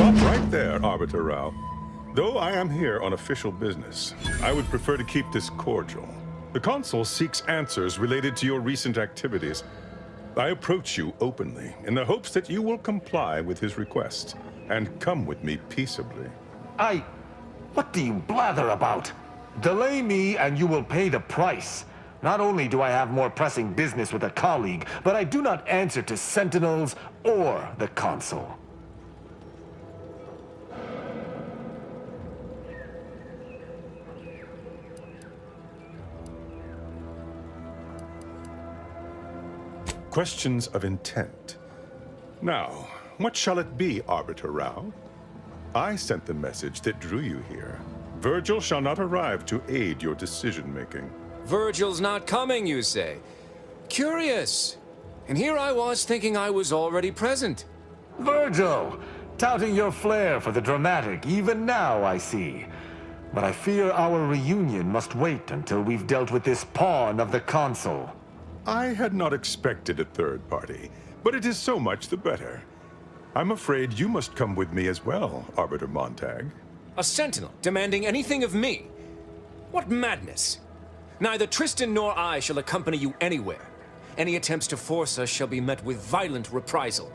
S5: Stop right there, Arbiter Rao. Though I am here on official business, I would prefer to keep this cordial. The Consul seeks answers related to your recent activities. I approach you openly in the hopes that you will comply with his request and come with me peaceably.
S6: What do you blather about? Delay me and you will pay the price. Not only do I have more pressing business with a colleague, but I do not answer to Sentinels or the Consul.
S5: Questions of intent. Now, what shall it be, Arbiter Rao? I sent the message that drew you here. Virgil shall not arrive to aid your decision-making.
S15: Virgil's not coming, you say? Curious. And here I was thinking I was already present.
S6: Virgil! Touting your flair for the dramatic, even now, I see. But I fear our reunion must wait until we've dealt with this pawn of the Consul.
S5: I had not expected a third party, but it is so much the better. I'm afraid you must come with me as well, Arbiter Montag.
S15: A sentinel demanding anything of me? What madness! Neither Tristan nor I shall accompany you anywhere. Any attempts to force us shall be met with violent reprisal.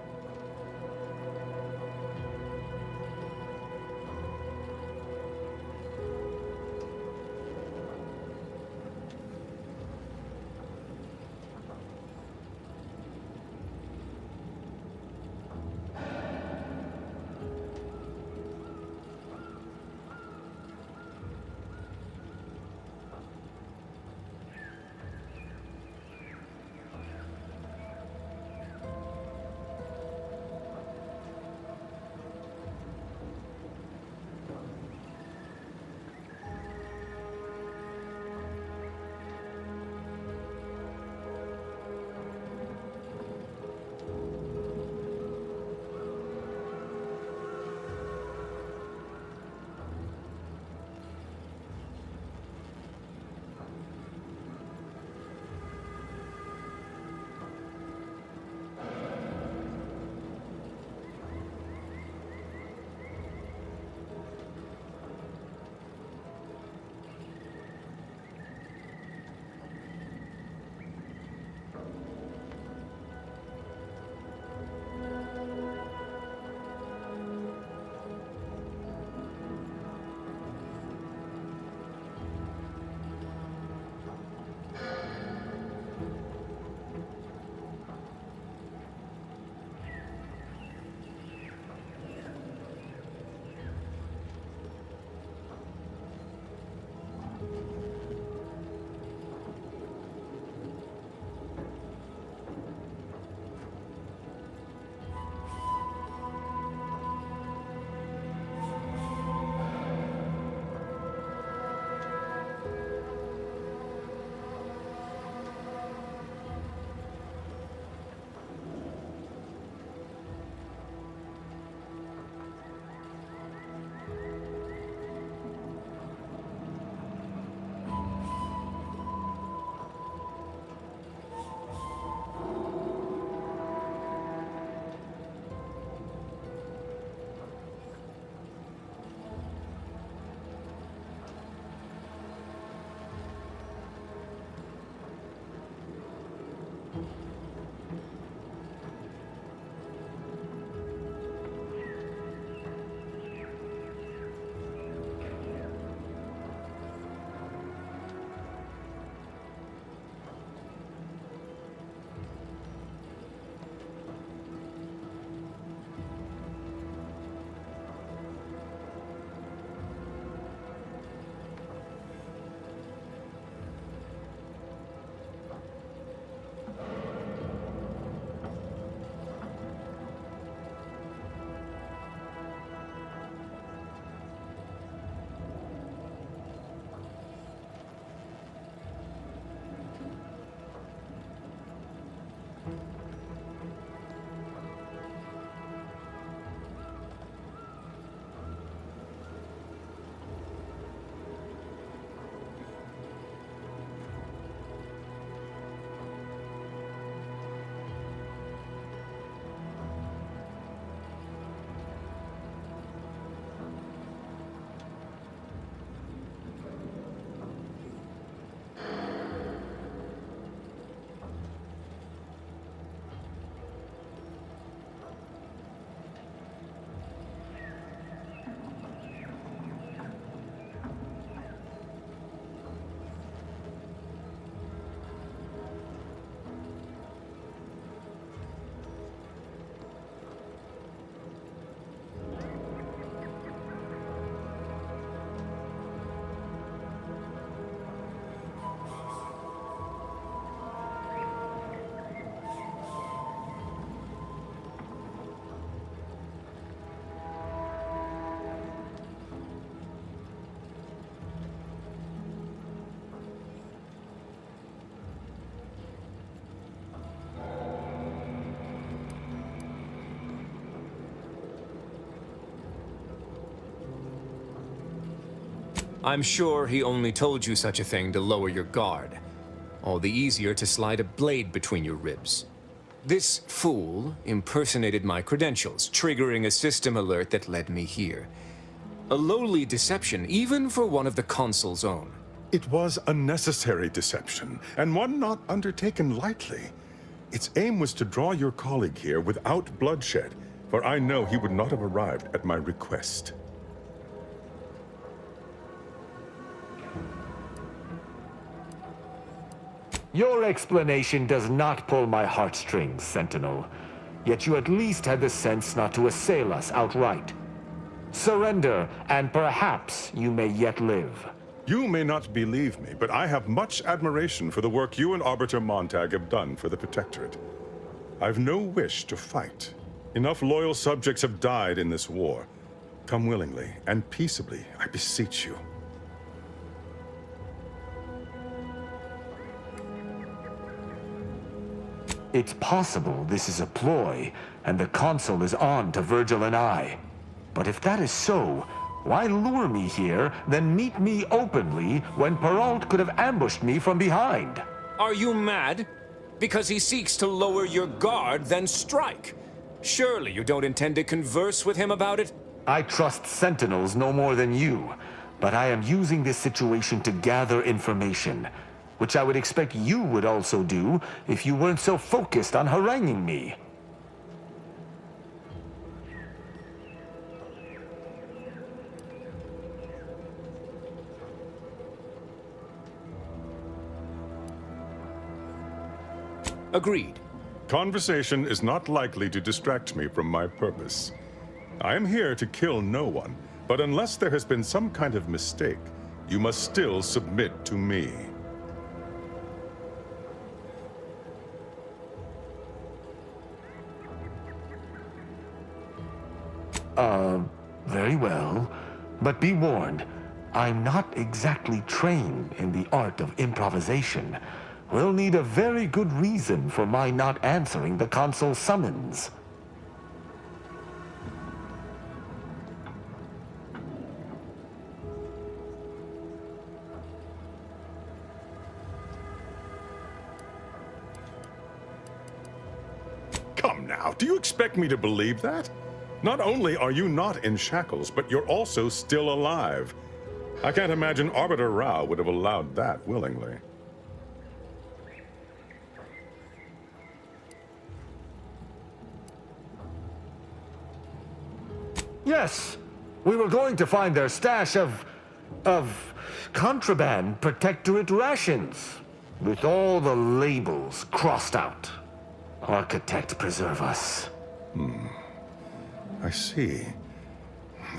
S15: I'm sure he only told you such a thing to lower your guard. All the easier to slide a blade between your ribs. This fool impersonated my credentials, triggering a system alert that led me here. A lowly deception, even for one of the Consul's own.
S5: It was a necessary deception, and one not undertaken lightly. Its aim was to draw your colleague here without bloodshed, for I know he would not have arrived at my request.
S6: Your explanation does not pull my heartstrings, Sentinel. Yet you at least had the sense not to assail us outright. Surrender, and perhaps you may yet live.
S5: You may not believe me, but I have much admiration for the work you and Arbiter Montag have done for the Protectorate. I've no wish to fight. Enough loyal subjects have died in this war. Come willingly and peaceably, I beseech you.
S6: It's possible this is a ploy, and the Consul is on to Virgil and I. But if that is so, why lure me here, then meet me openly when Perrault could have ambushed me from behind?
S15: Are you mad? Because he seeks to lower your guard, then strike. Surely you don't intend to converse with him about it?
S6: I trust Sentinels no more than you, but I am using this situation to gather information, which I would expect you would also do if you weren't so focused on haranguing me.
S15: Agreed.
S5: Conversation is not likely to distract me from my purpose. I am here to kill no one, but unless there has been some kind of mistake, you must still submit to me.
S6: Very well. But be warned, I'm not exactly trained in the art of improvisation. We'll need a very good reason for my not answering the Consul's summons.
S5: Come now, do you expect me to believe that? Not only are you not in shackles, but you're also still alive. I can't imagine Arbiter Rao would have allowed that willingly.
S6: Yes, we were going to find their stash of contraband Protectorate rations, with all the labels crossed out. Architect preserve us.
S5: I see.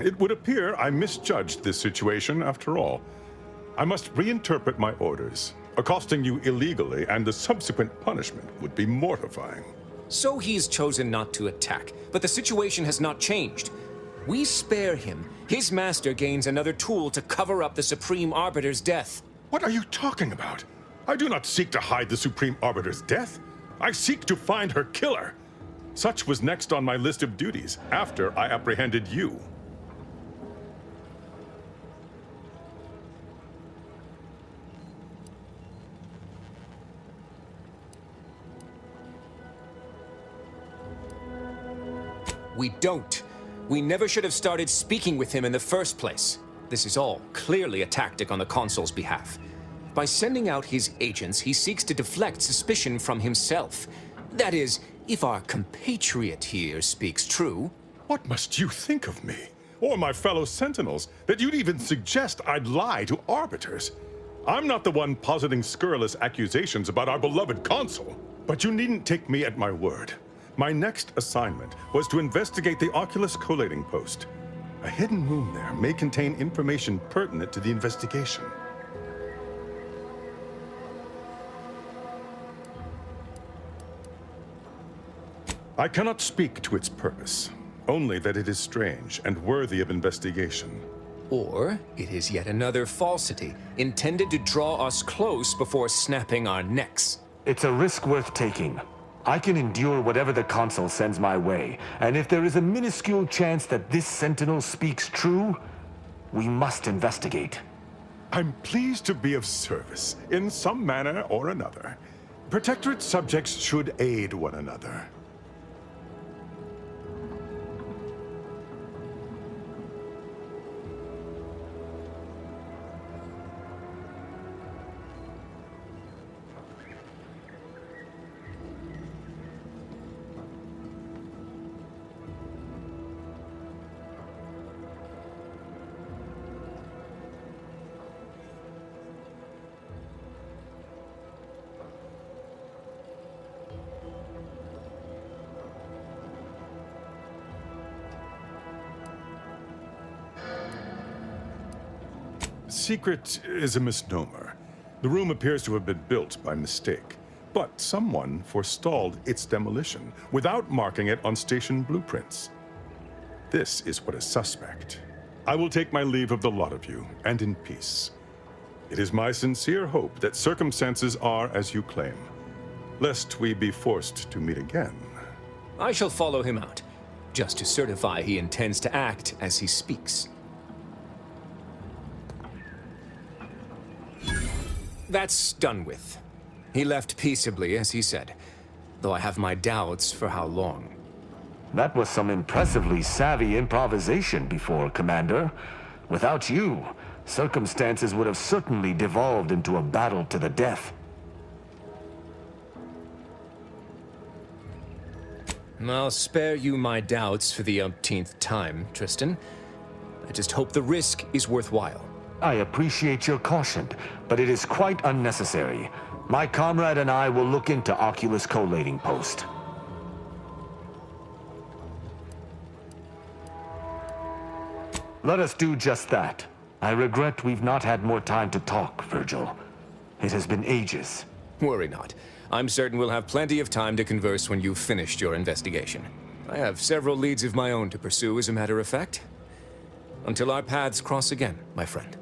S5: It would appear I misjudged this situation after all. I must reinterpret my orders. Accosting you illegally and the subsequent punishment would be mortifying.
S15: So he's chosen not to attack, but the situation has not changed. We spare him. His master gains another tool to cover up the Supreme Arbiter's death.
S5: What are you talking about? I do not seek to hide the Supreme Arbiter's death. I seek to find her killer. Such was next on my list of duties, after I apprehended you.
S15: We don't. We never should have started speaking with him in the first place. This is all clearly a tactic on the Consul's behalf. By sending out his agents, he seeks to deflect suspicion from himself. That is, if our compatriot here speaks true.
S5: What must you think of me, or my fellow Sentinels, that you'd even suggest I'd lie to arbiters? I'm not the one positing scurrilous accusations about our beloved Consul. But you needn't take me at my word. My next assignment was to investigate the Oculus collating post. A hidden room there may contain information pertinent to the investigation. I cannot speak to its purpose, only that it is strange and worthy of investigation.
S15: Or it is yet another falsity, intended to draw us close before snapping our necks.
S6: It's a risk worth taking. I can endure whatever the Consul sends my way, and if there is a minuscule chance that this Sentinel speaks true, we must investigate.
S5: I'm pleased to be of service in some manner or another. Protectorate subjects should aid one another. Secret is a misnomer. The room appears to have been built by mistake, but someone forestalled its demolition without marking it on station blueprints. This is what is suspect. I will take my leave of the lot of you, and in peace. It is my sincere hope that circumstances are as you claim, lest we be forced to meet again.
S15: I shall follow him out, just to certify he intends to act as he speaks. That's done with. He left peaceably, as he said, though I have my doubts for how long.
S6: That was some impressively savvy improvisation before, Commander. Without you, circumstances would have certainly devolved into a battle to the death.
S15: I'll spare you my doubts for the umpteenth time, Tristan. I just hope the risk is worthwhile.
S6: I appreciate your caution, but it is quite unnecessary. My comrade and I will look into Oculus collating post. Let us do just that. I regret we've not had more time to talk, Virgil. It has been ages.
S15: Worry not. I'm certain we'll have plenty of time to converse when you've finished your investigation. I have several leads of my own to pursue, as a matter of fact. Until our paths cross again, my friend.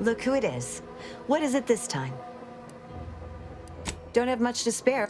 S1: Look who it is. What is it this time? Don't have much to spare.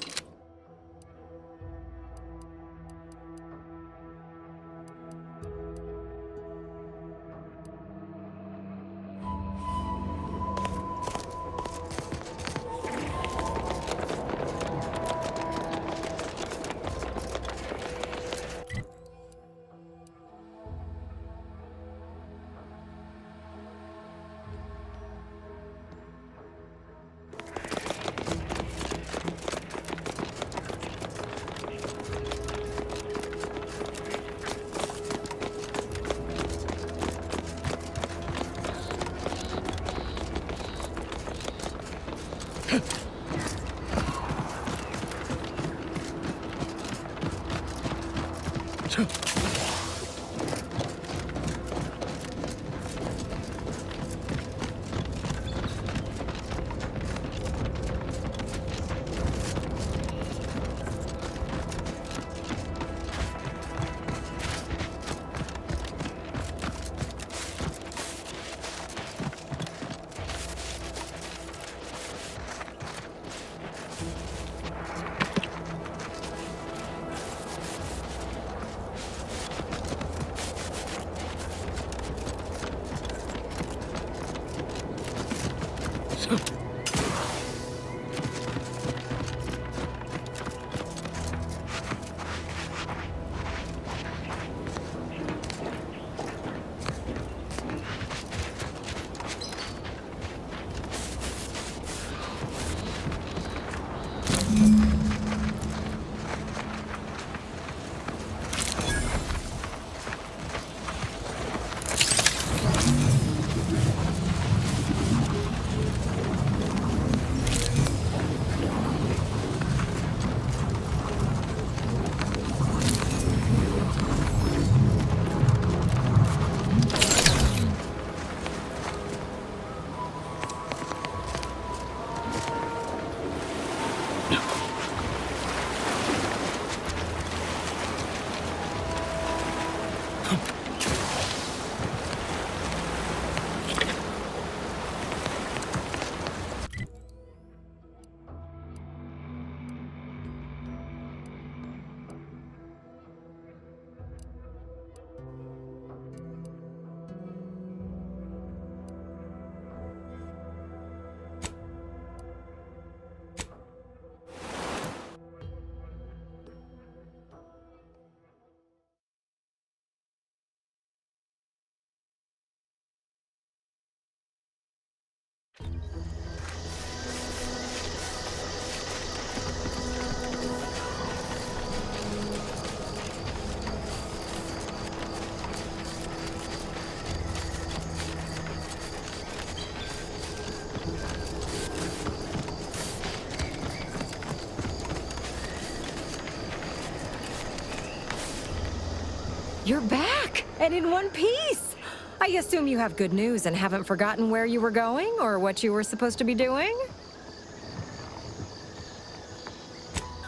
S9: You're back, and in one piece! I assume you have good news and haven't forgotten where you were going or what you were supposed to be doing?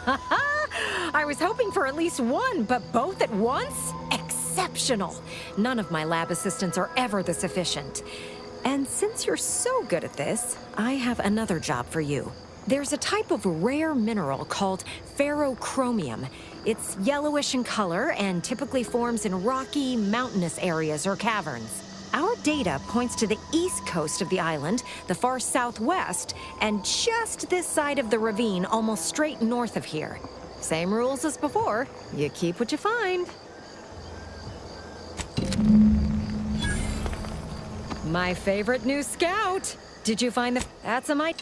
S9: I was hoping for at least one, but both at once? Exceptional! None of my lab assistants are ever this efficient. And since you're so good at this, I have another job for you. There's a type of rare mineral called ferrochromium. It's yellowish in color and typically forms in rocky, mountainous areas or caverns. Our data points to the east coast of the island, the far southwest, and just this side of the ravine, almost straight north of here. Same rules as before. You keep what you find. My favorite new scout. Did you find the... That's a mite...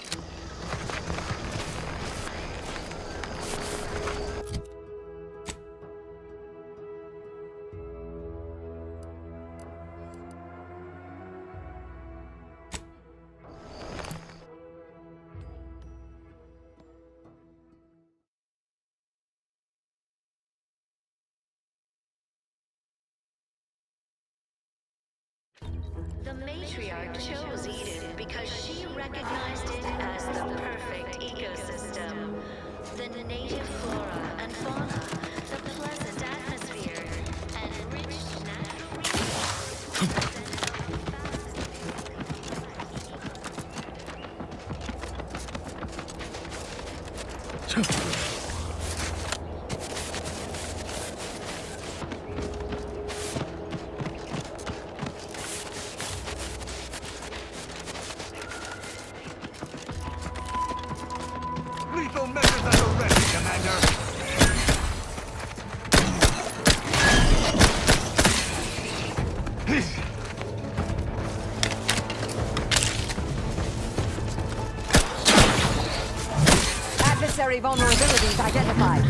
S16: The matriarch chose Eden because she recognized it as the perfect ecosystem. The native flora and fauna, the pleasant atmosphere, and rich natural resources.
S6: Lethal measures under ready, Commander!
S4: Adversary vulnerabilities identified.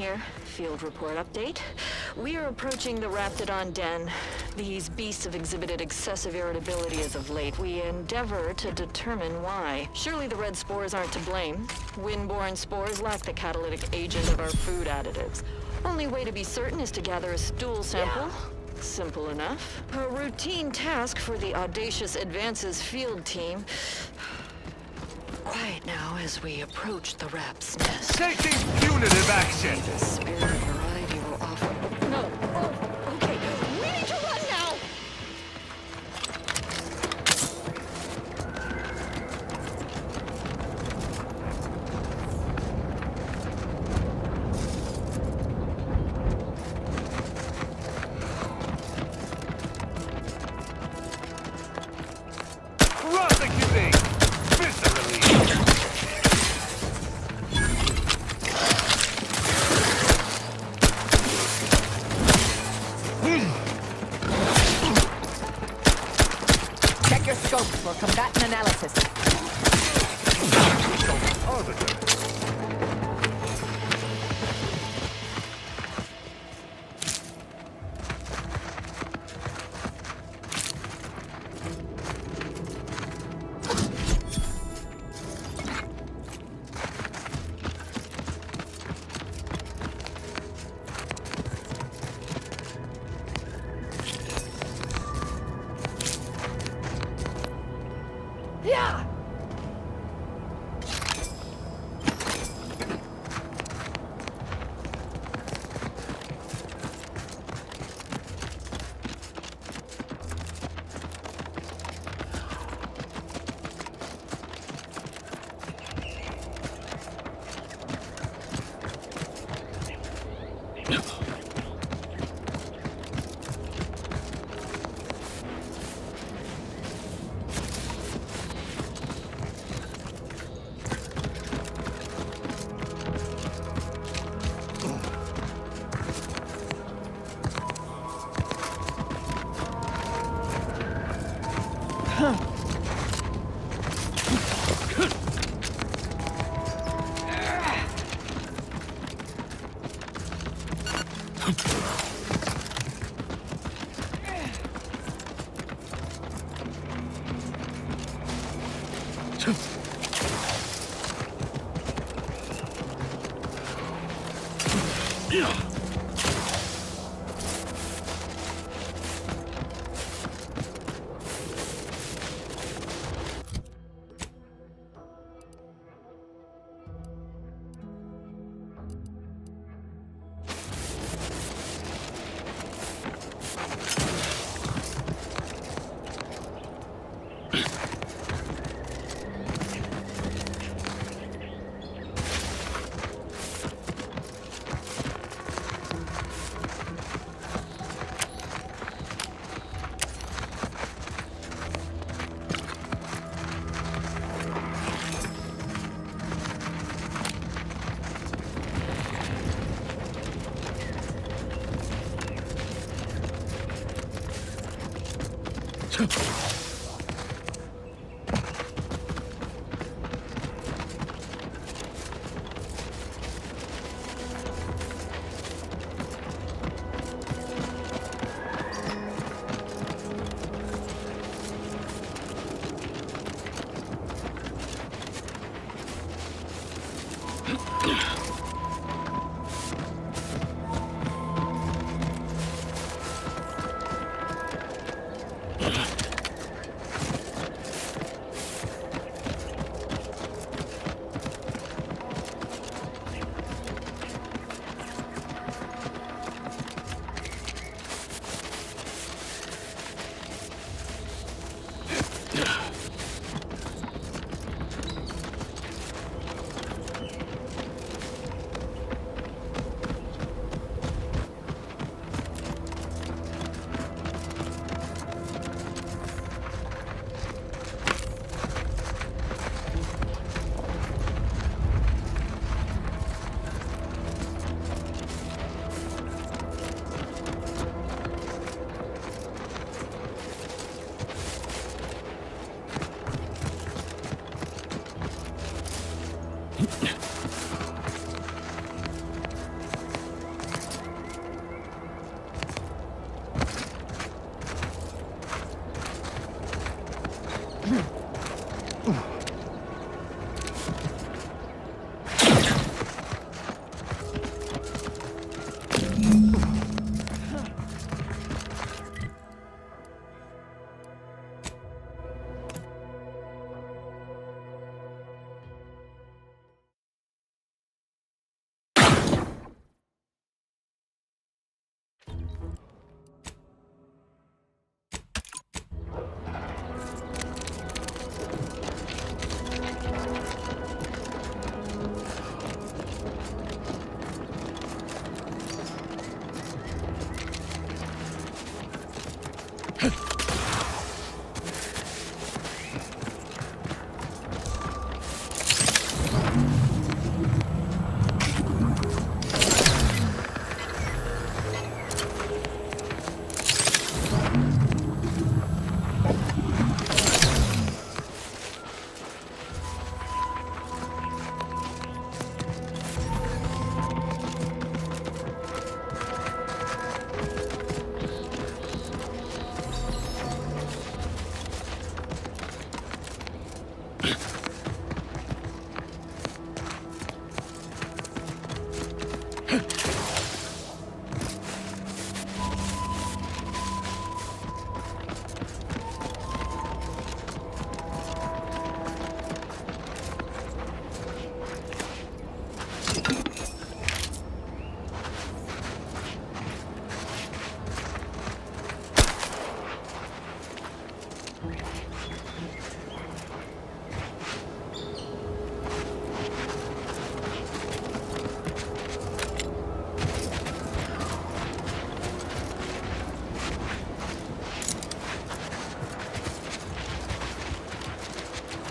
S12: here. Field report update. We are approaching the Raptidon den. These beasts have exhibited excessive irritability as of late. We endeavor to determine why. Surely the red spores aren't to blame. Windborne spores lack the catalytic agent of our food additives. Only way to be certain is to gather a stool sample. Simple enough. A routine task for the Audacious Advances field team. Quiet now as we approach the Rap's nest.
S6: Taking punitive action!
S12: The spirit of variety will offer... No. Oh, okay. We need to run now!
S6: Prosecuting! Viscerally!
S4: Check your scope for combatant analysis. Yeah!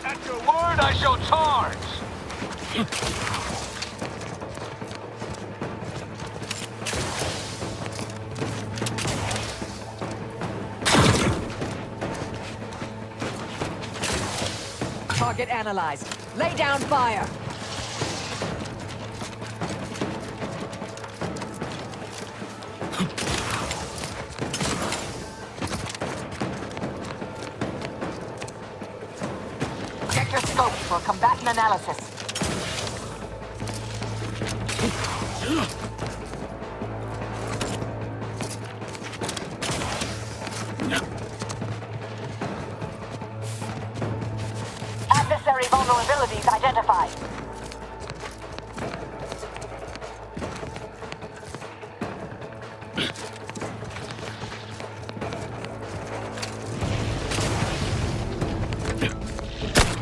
S8: At your word, I shall charge!
S4: Target analyzed. Lay down fire. Check your scope for combatant analysis. Adversary vulnerabilities identified.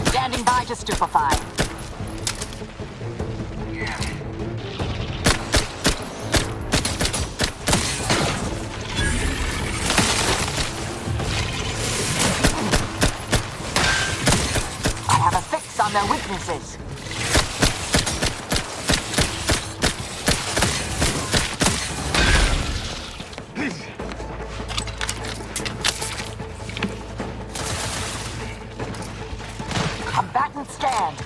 S4: Standing by to stupefy. I have a fix on their weaknesses. Combatant stand.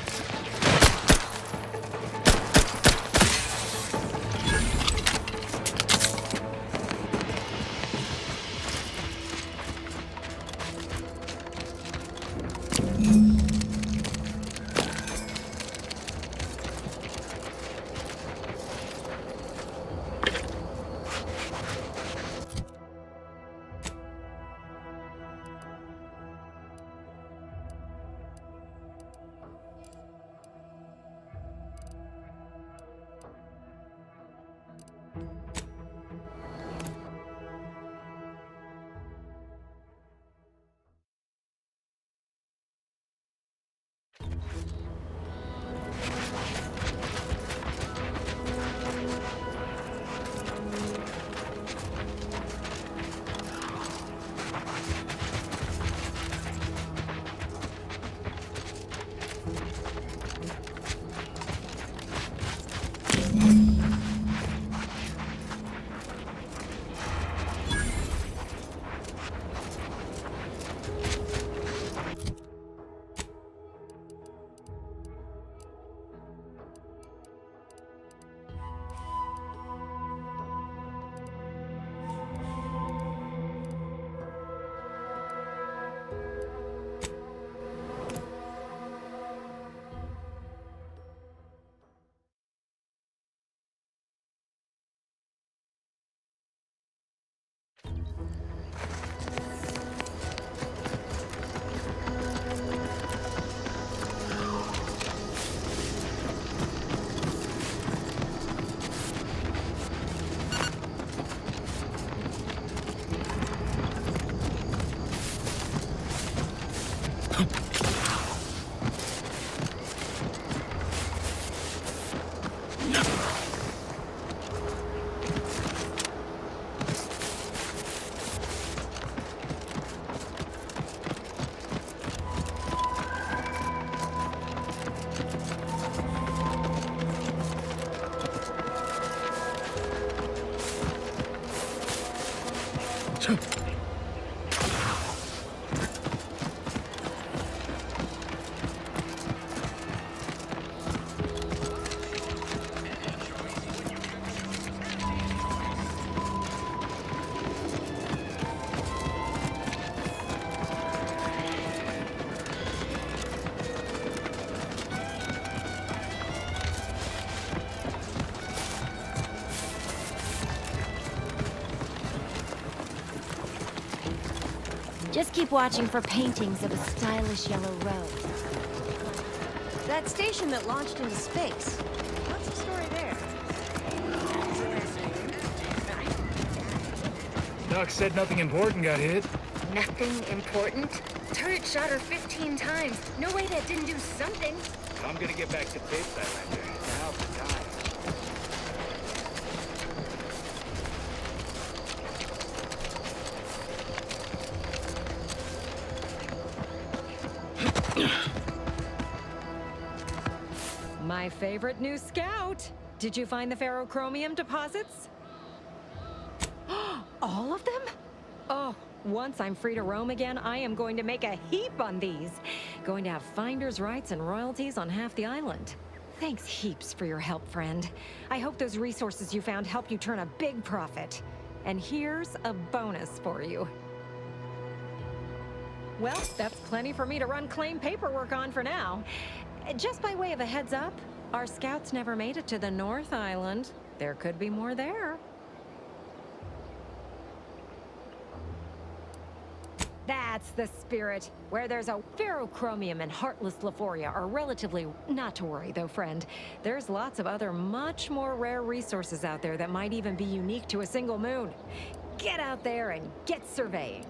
S3: Just keep watching for paintings of a stylish yellow rose. That station that launched into space. What's the story there?
S17: Doc said nothing important got hit.
S3: Nothing important? Turret shot her 15 times. No way that didn't do something.
S17: I'm gonna get back to Base Islander. Now for time.
S9: My favorite new scout. Did you find the ferrochromium deposits? All of them? Oh, once I'm free to roam again, I am going to make a heap on these. Going to have finder's rights and royalties on half the island. Thanks heaps for your help, friend. I hope those resources you found help you turn a big profit. And here's a bonus for you. Well, that's plenty for me to run claim paperwork on for now. Just by way of a heads up, our scouts never made it to the North Island. There could be more there. That's the spirit. Where there's a ferrochromium and heartless Lephoria are relatively... Not to worry, though, friend. There's lots of other much more rare resources out there that might even be unique to a single moon. Get out there and get surveying.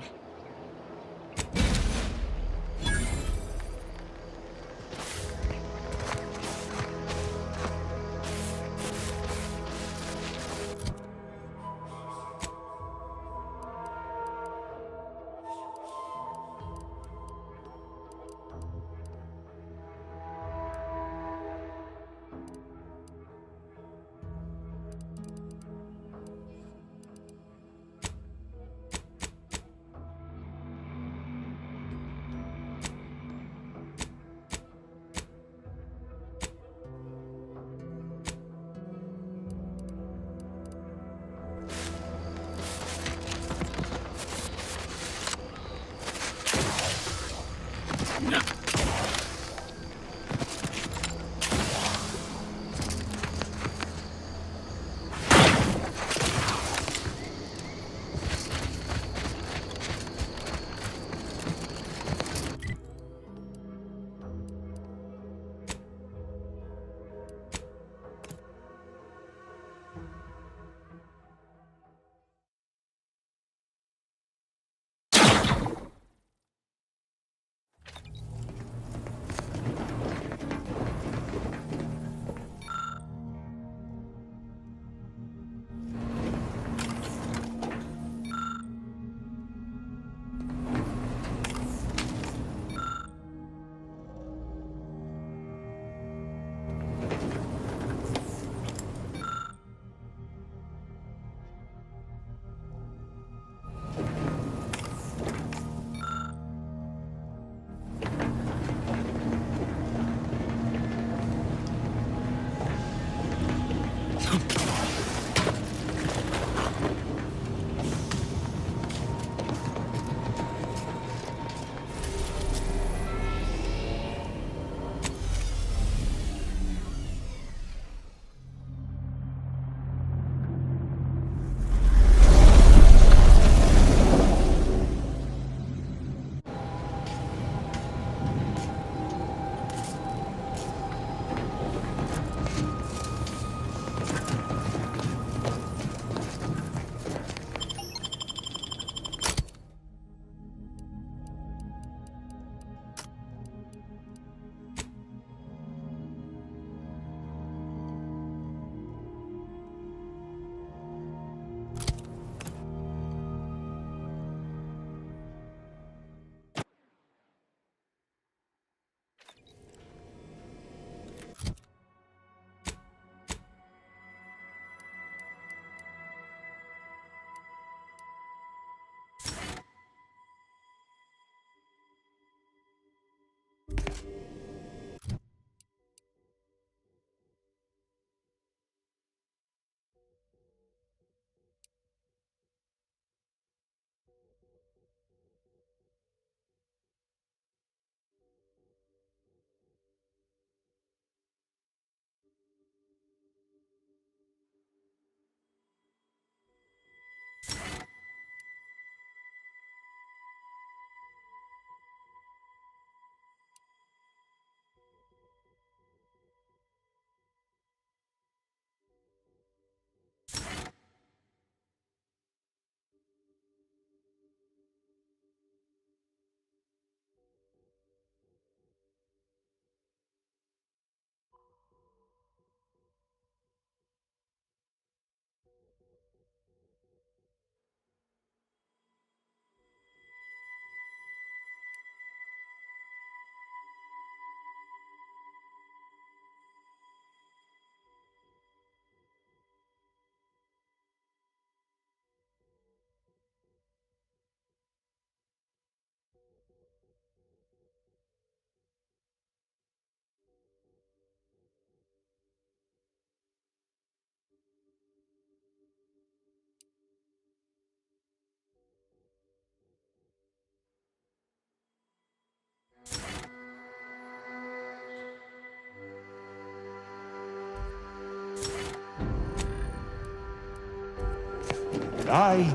S6: I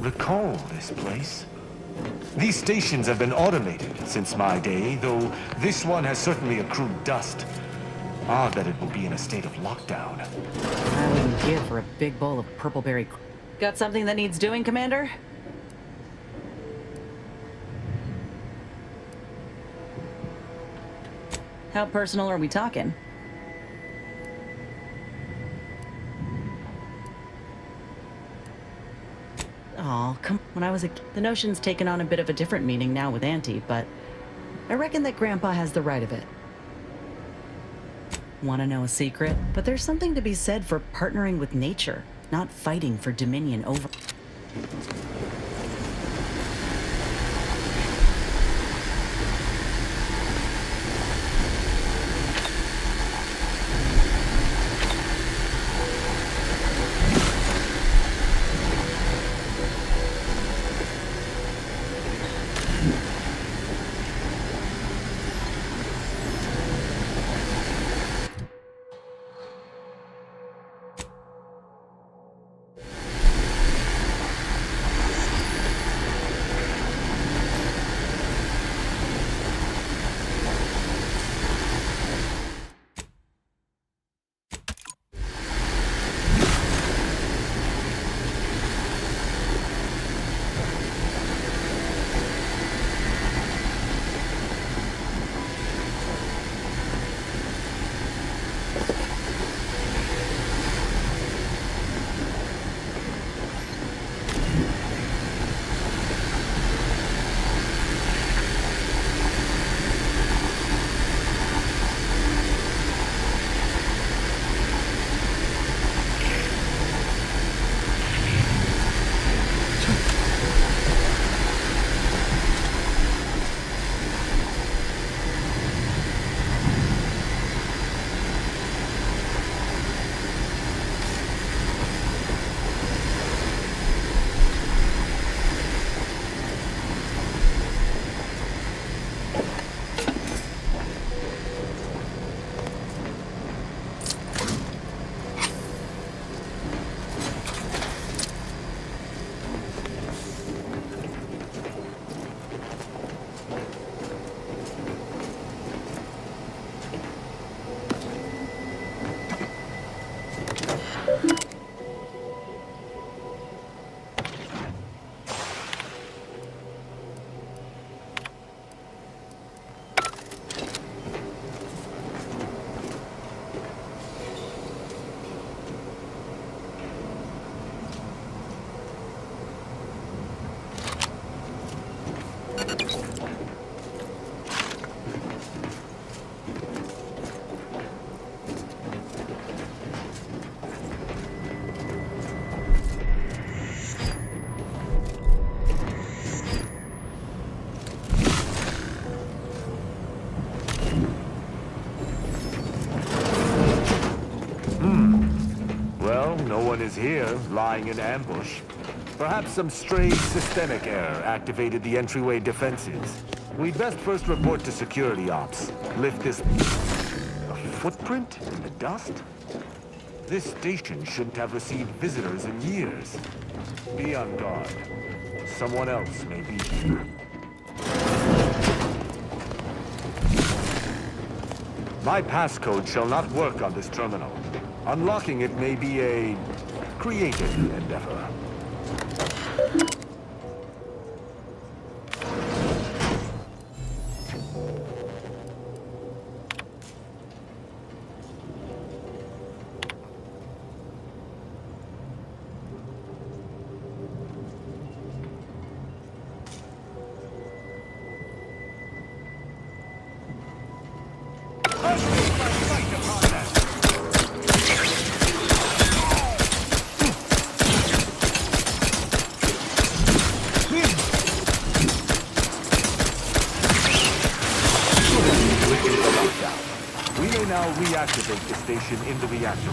S6: recall this place. These stations have been automated since my day, though this one has certainly accrued dust. Odd that it will be in a state of lockdown.
S4: I wouldn't give for a big bowl of purpleberry. Got something that needs doing, Commander? How personal are we talking? Oh, come. When I was a kid, the notion's taken on a bit of a different meaning now with Auntie, but I reckon that Grandpa has the right of it. Want to know a secret? But there's something to be said for partnering with nature, not fighting for dominion over.
S6: Is here, lying in ambush. Perhaps some stray systemic error activated the entryway defenses. We'd best first report to security ops. Lift this... A footprint in the dust? This station shouldn't have received visitors in years. Be on guard. Someone else may be here. My passcode shall not work on this terminal. Unlocking it may be a creative endeavor. Reactivate the station in the reactor.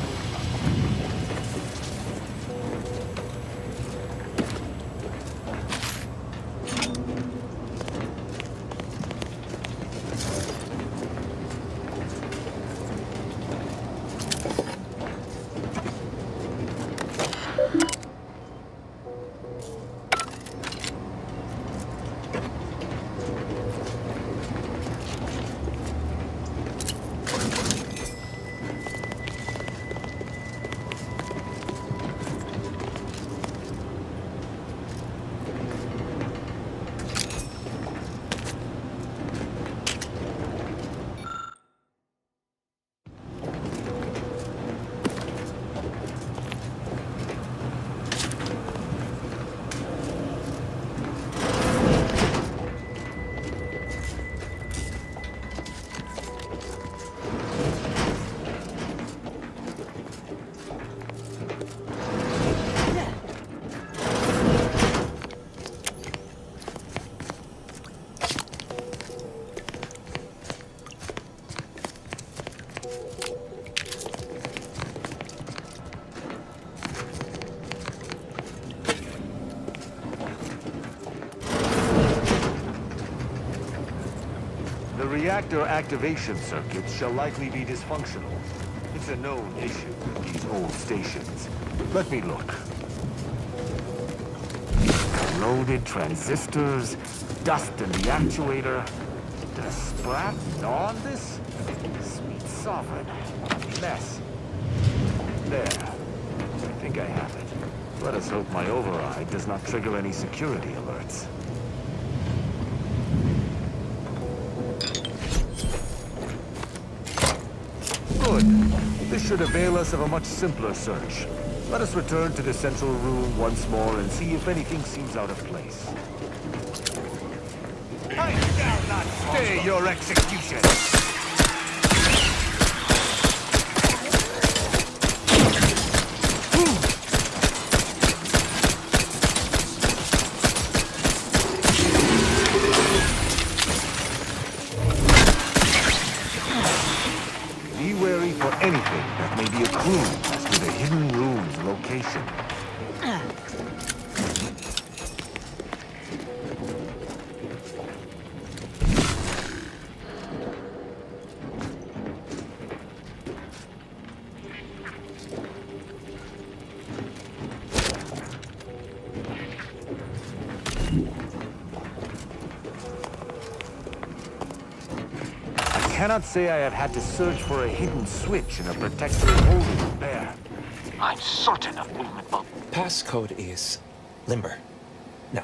S6: The reactor activation circuits shall likely be dysfunctional. It's a known issue with these old stations. Let me look. Loaded transistors, dust in the actuator. Does Sprat gnaw on this? Sweet sovereign. Mess. There. I think I have it. Let us hope my override does not trigger any security alerts. Good. This should avail us of a much simpler search. Let us return to the central room once more and see if anything seems out of place. I shall not stay your execution! Be wary for anything that may be a clue as to the hidden room's location. I cannot say I have had to search for a hidden switch in a protectorate holding room there. I'm certain of movement.
S18: Passcode is limber. No.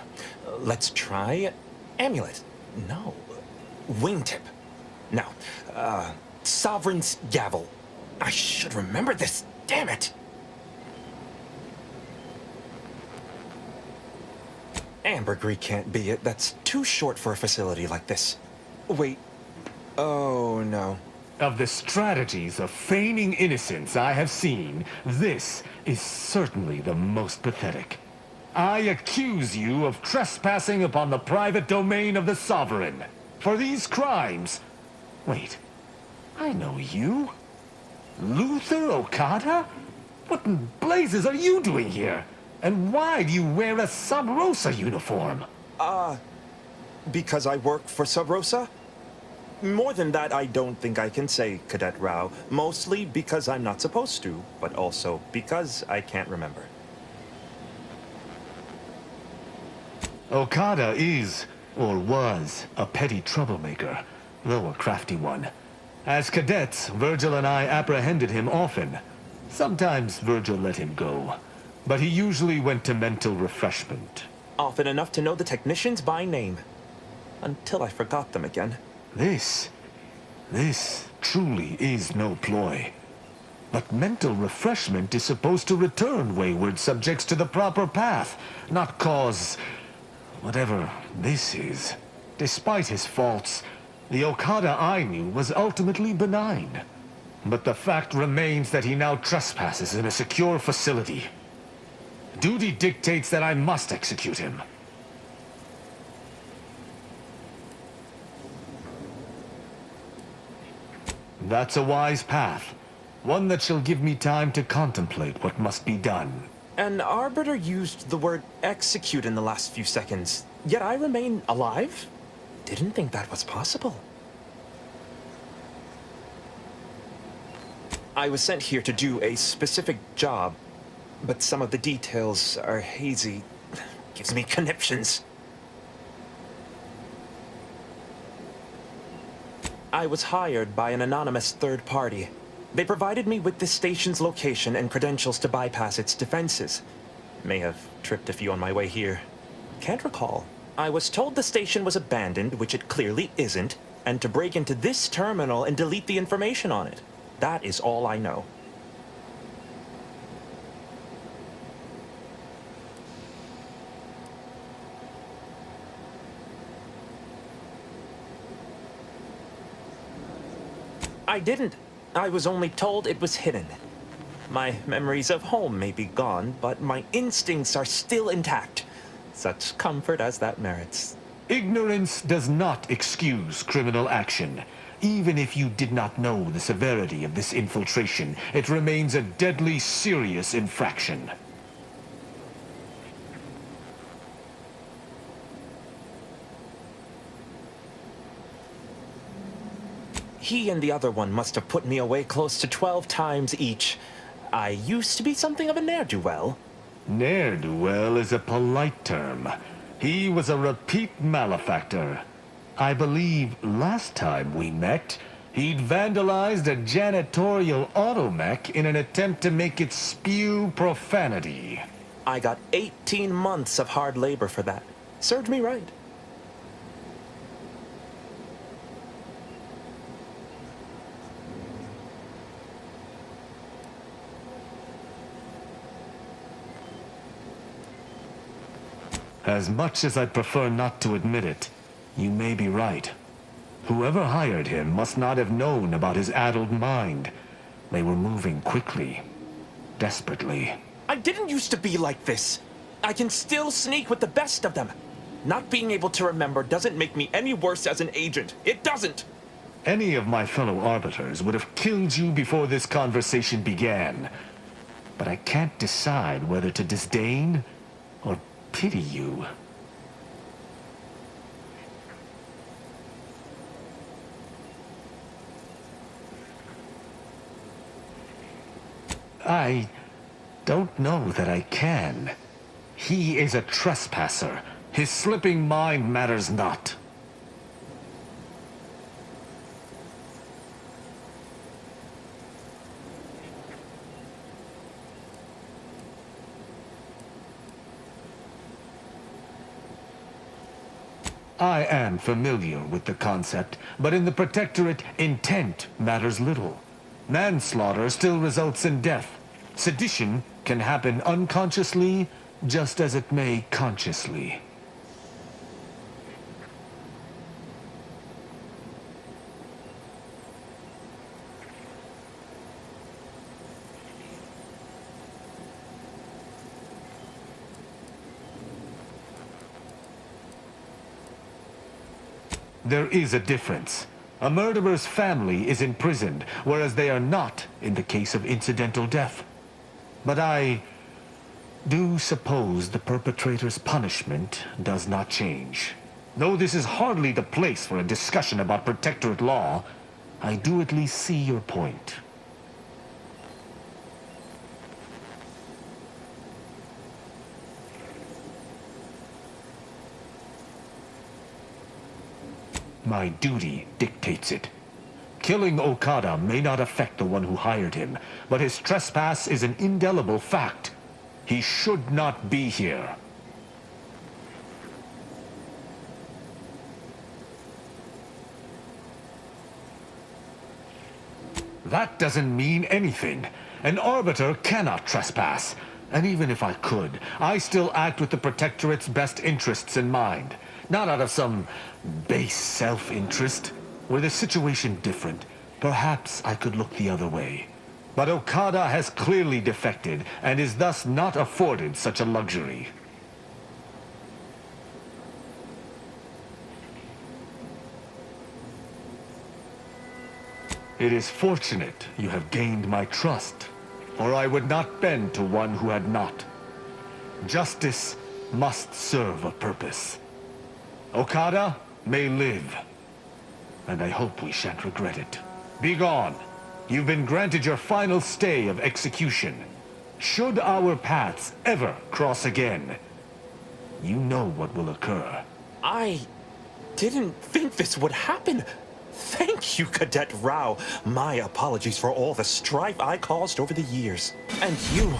S18: Let's try amulet. No. Wingtip. No. Sovereign's gavel. I should remember this. Damn it. Ambergris can't be it. That's too short for a facility like this. Wait. Oh, no.
S6: Of the strategies of feigning innocence I have seen, this is certainly the most pathetic. I accuse you of trespassing upon the private domain of the Sovereign. For these crimes... Wait, I know you. Luther Okada? What in blazes are you doing here? And why do you wear a Sub Rosa uniform?
S18: Because I work for Sub Rosa? More than that, I don't think I can say, Cadet Rao. Mostly because I'm not supposed to, but also because I can't remember.
S6: Okada is, or was, a petty troublemaker, though a crafty one. As cadets, Virgil and I apprehended him often. Sometimes Virgil let him go, but he usually went to mental refreshment.
S18: Often enough to know the technicians by name. Until I forgot them again.
S6: This truly is no ploy. But mental refreshment is supposed to return wayward subjects to the proper path, not cause whatever this is. Despite his faults, the Okada I knew was ultimately benign. But the fact remains that he now trespasses in a secure facility. Duty dictates that I must execute him. That's a wise path. One that shall give me time to contemplate what must be done.
S18: An Arbiter used the word execute in the last few seconds, yet I remain alive? Didn't think that was possible. I was sent here to do a specific job, but some of the details are hazy. Gives me conniptions. I was hired by an anonymous third party. They provided me with the station's location and credentials to bypass its defenses. May have tripped a few on my way here. Can't recall. I was told the station was abandoned, which it clearly isn't, and to break into this terminal and delete the information on it. That is all I know. I didn't. I was only told it was hidden. My memories of home may be gone, but my instincts are still intact. Such comfort as that merits.
S6: Ignorance does not excuse criminal action. Even if you did not know the severity of this infiltration, it remains a deadly serious infraction.
S18: He and the other one must have put me away close to 12 times each. I used to be something of a ne'er-do-well.
S6: Ne'er-do-well is a polite term. He was a repeat malefactor. I believe last time we met, he'd vandalized a janitorial automech in an attempt to make it spew profanity.
S18: I got 18 months of hard labor for that. Served me right.
S6: As much as I'd prefer not to admit it, you may be right. Whoever hired him must not have known about his addled mind. They were moving quickly, desperately.
S18: I didn't used to be like this. I can still sneak with the best of them. Not being able to remember doesn't make me any worse as an agent. It doesn't!
S6: Any of my fellow arbiters would have killed you before this conversation began. But I can't decide whether to disdain or pity you. I don't know that I can. He is a trespasser. His slipping mind matters not. I am familiar with the concept, but in the Protectorate, intent matters little. Manslaughter still results in death. Sedition can happen unconsciously, just as it may consciously. There is a difference. A murderer's family is imprisoned, whereas they are not in the case of incidental death. But I do suppose the perpetrator's punishment does not change. Though this is hardly the place for a discussion about Protectorate law, I do at least see your point. My duty dictates it. Killing Okada may not affect the one who hired him, but his trespass is an indelible fact. He should not be here. That doesn't mean anything. An arbiter cannot trespass. And even if I could, I still act with the Protectorate's best interests in mind. Not out of some base self-interest. Were the situation different, perhaps I could look the other way. But Okada has clearly defected, and is thus not afforded such a luxury. It is fortunate you have gained my trust, or I would not bend to one who had not. Justice must serve a purpose. Okada may live, and I hope we shan't regret it. Be gone. You've been granted your final stay of execution. Should our paths ever cross again, you know what will occur.
S18: I didn't think this would happen. Thank you, Cadet Rao. My apologies for all the strife I caused over the years. And you.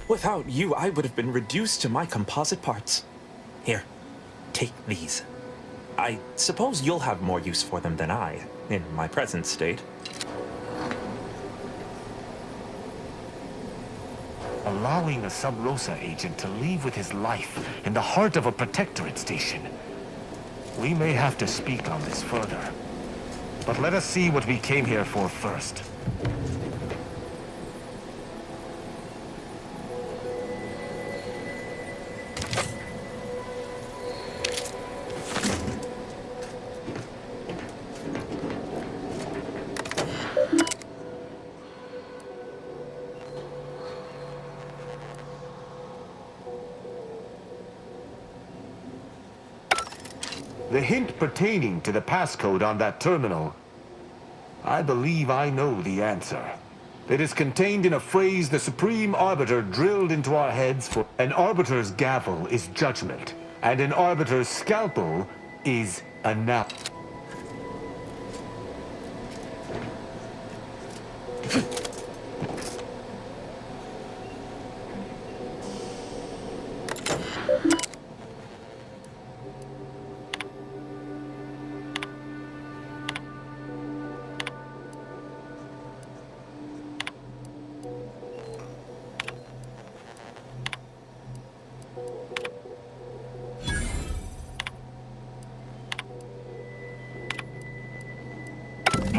S18: Without you, I would have been reduced to my composite parts. Here, take these. I suppose you'll have more use for them than I, in my present state.
S6: Allowing a Sub Rosa agent to leave with his life in the heart of a Protectorate station. We may have to speak on this further. But let us see what we came here for first. The hint pertaining to the passcode on that terminal. I believe I know the answer. It is contained in a phrase the Supreme Arbiter drilled into our heads for... An Arbiter's gavel is judgment, and an Arbiter's scalpel is anathema.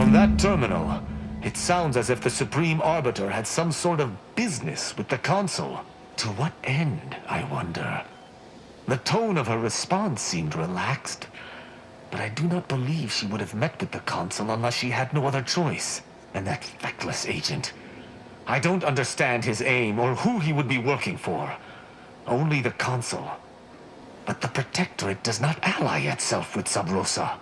S6: From that terminal, it sounds as if the Supreme Arbiter had some sort of business with the Consul. To what end, I wonder? The tone of her response seemed relaxed, but I do not believe she would have met with the Consul unless she had no other choice. And that feckless agent. I don't understand his aim or who he would be working for. Only the Consul. But the Protectorate does not ally itself with Sub Rosa.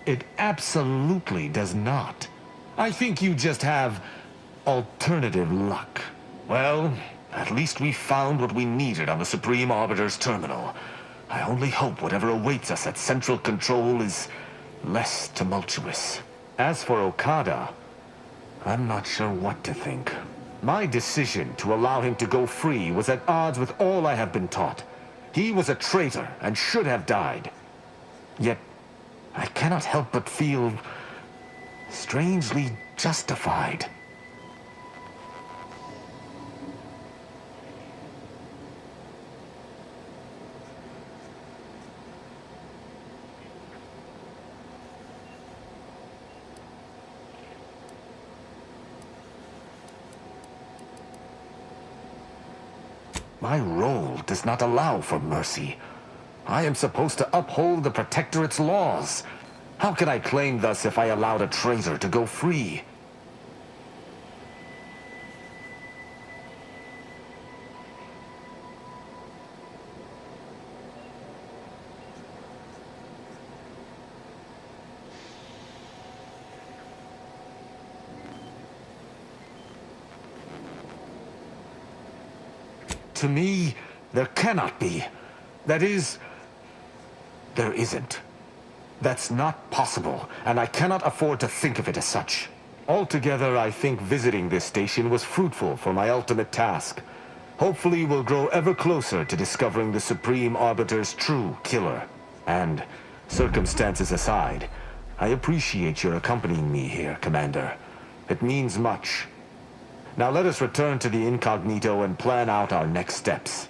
S6: It absolutely does not. I think you just have alternative luck. Well, at least we found what we needed on the Supreme Arbiter's terminal. I only hope whatever awaits us at Central Control is less tumultuous. As for Okada, I'm not sure what to think. My decision to allow him to go free was at odds with all I have been taught. He was a traitor and should have died. Yet, I cannot help but feel strangely justified. My role does not allow for mercy. I am supposed to uphold the Protectorate's laws. How can I claim thus if I allowed a traitor to go free? To me, there cannot be. That is, there isn't. That's not possible, and I cannot afford to think of it as such. Altogether, I think visiting this station was fruitful for my ultimate task. Hopefully, we'll grow ever closer to discovering the Supreme Arbiter's true killer. And, circumstances aside, I appreciate your accompanying me here, Commander. It means much. Now let us return to the Incognito and plan out our next steps.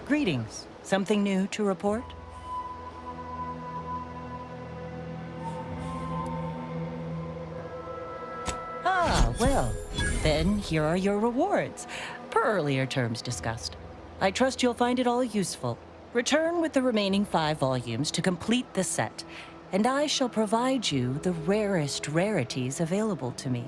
S4: Greetings. Something new to report? Ah, well, then here are your rewards, per earlier terms discussed. I trust you'll find it all useful. Return with the remaining 5 volumes to complete the set, and I shall provide you the rarest rarities available to me.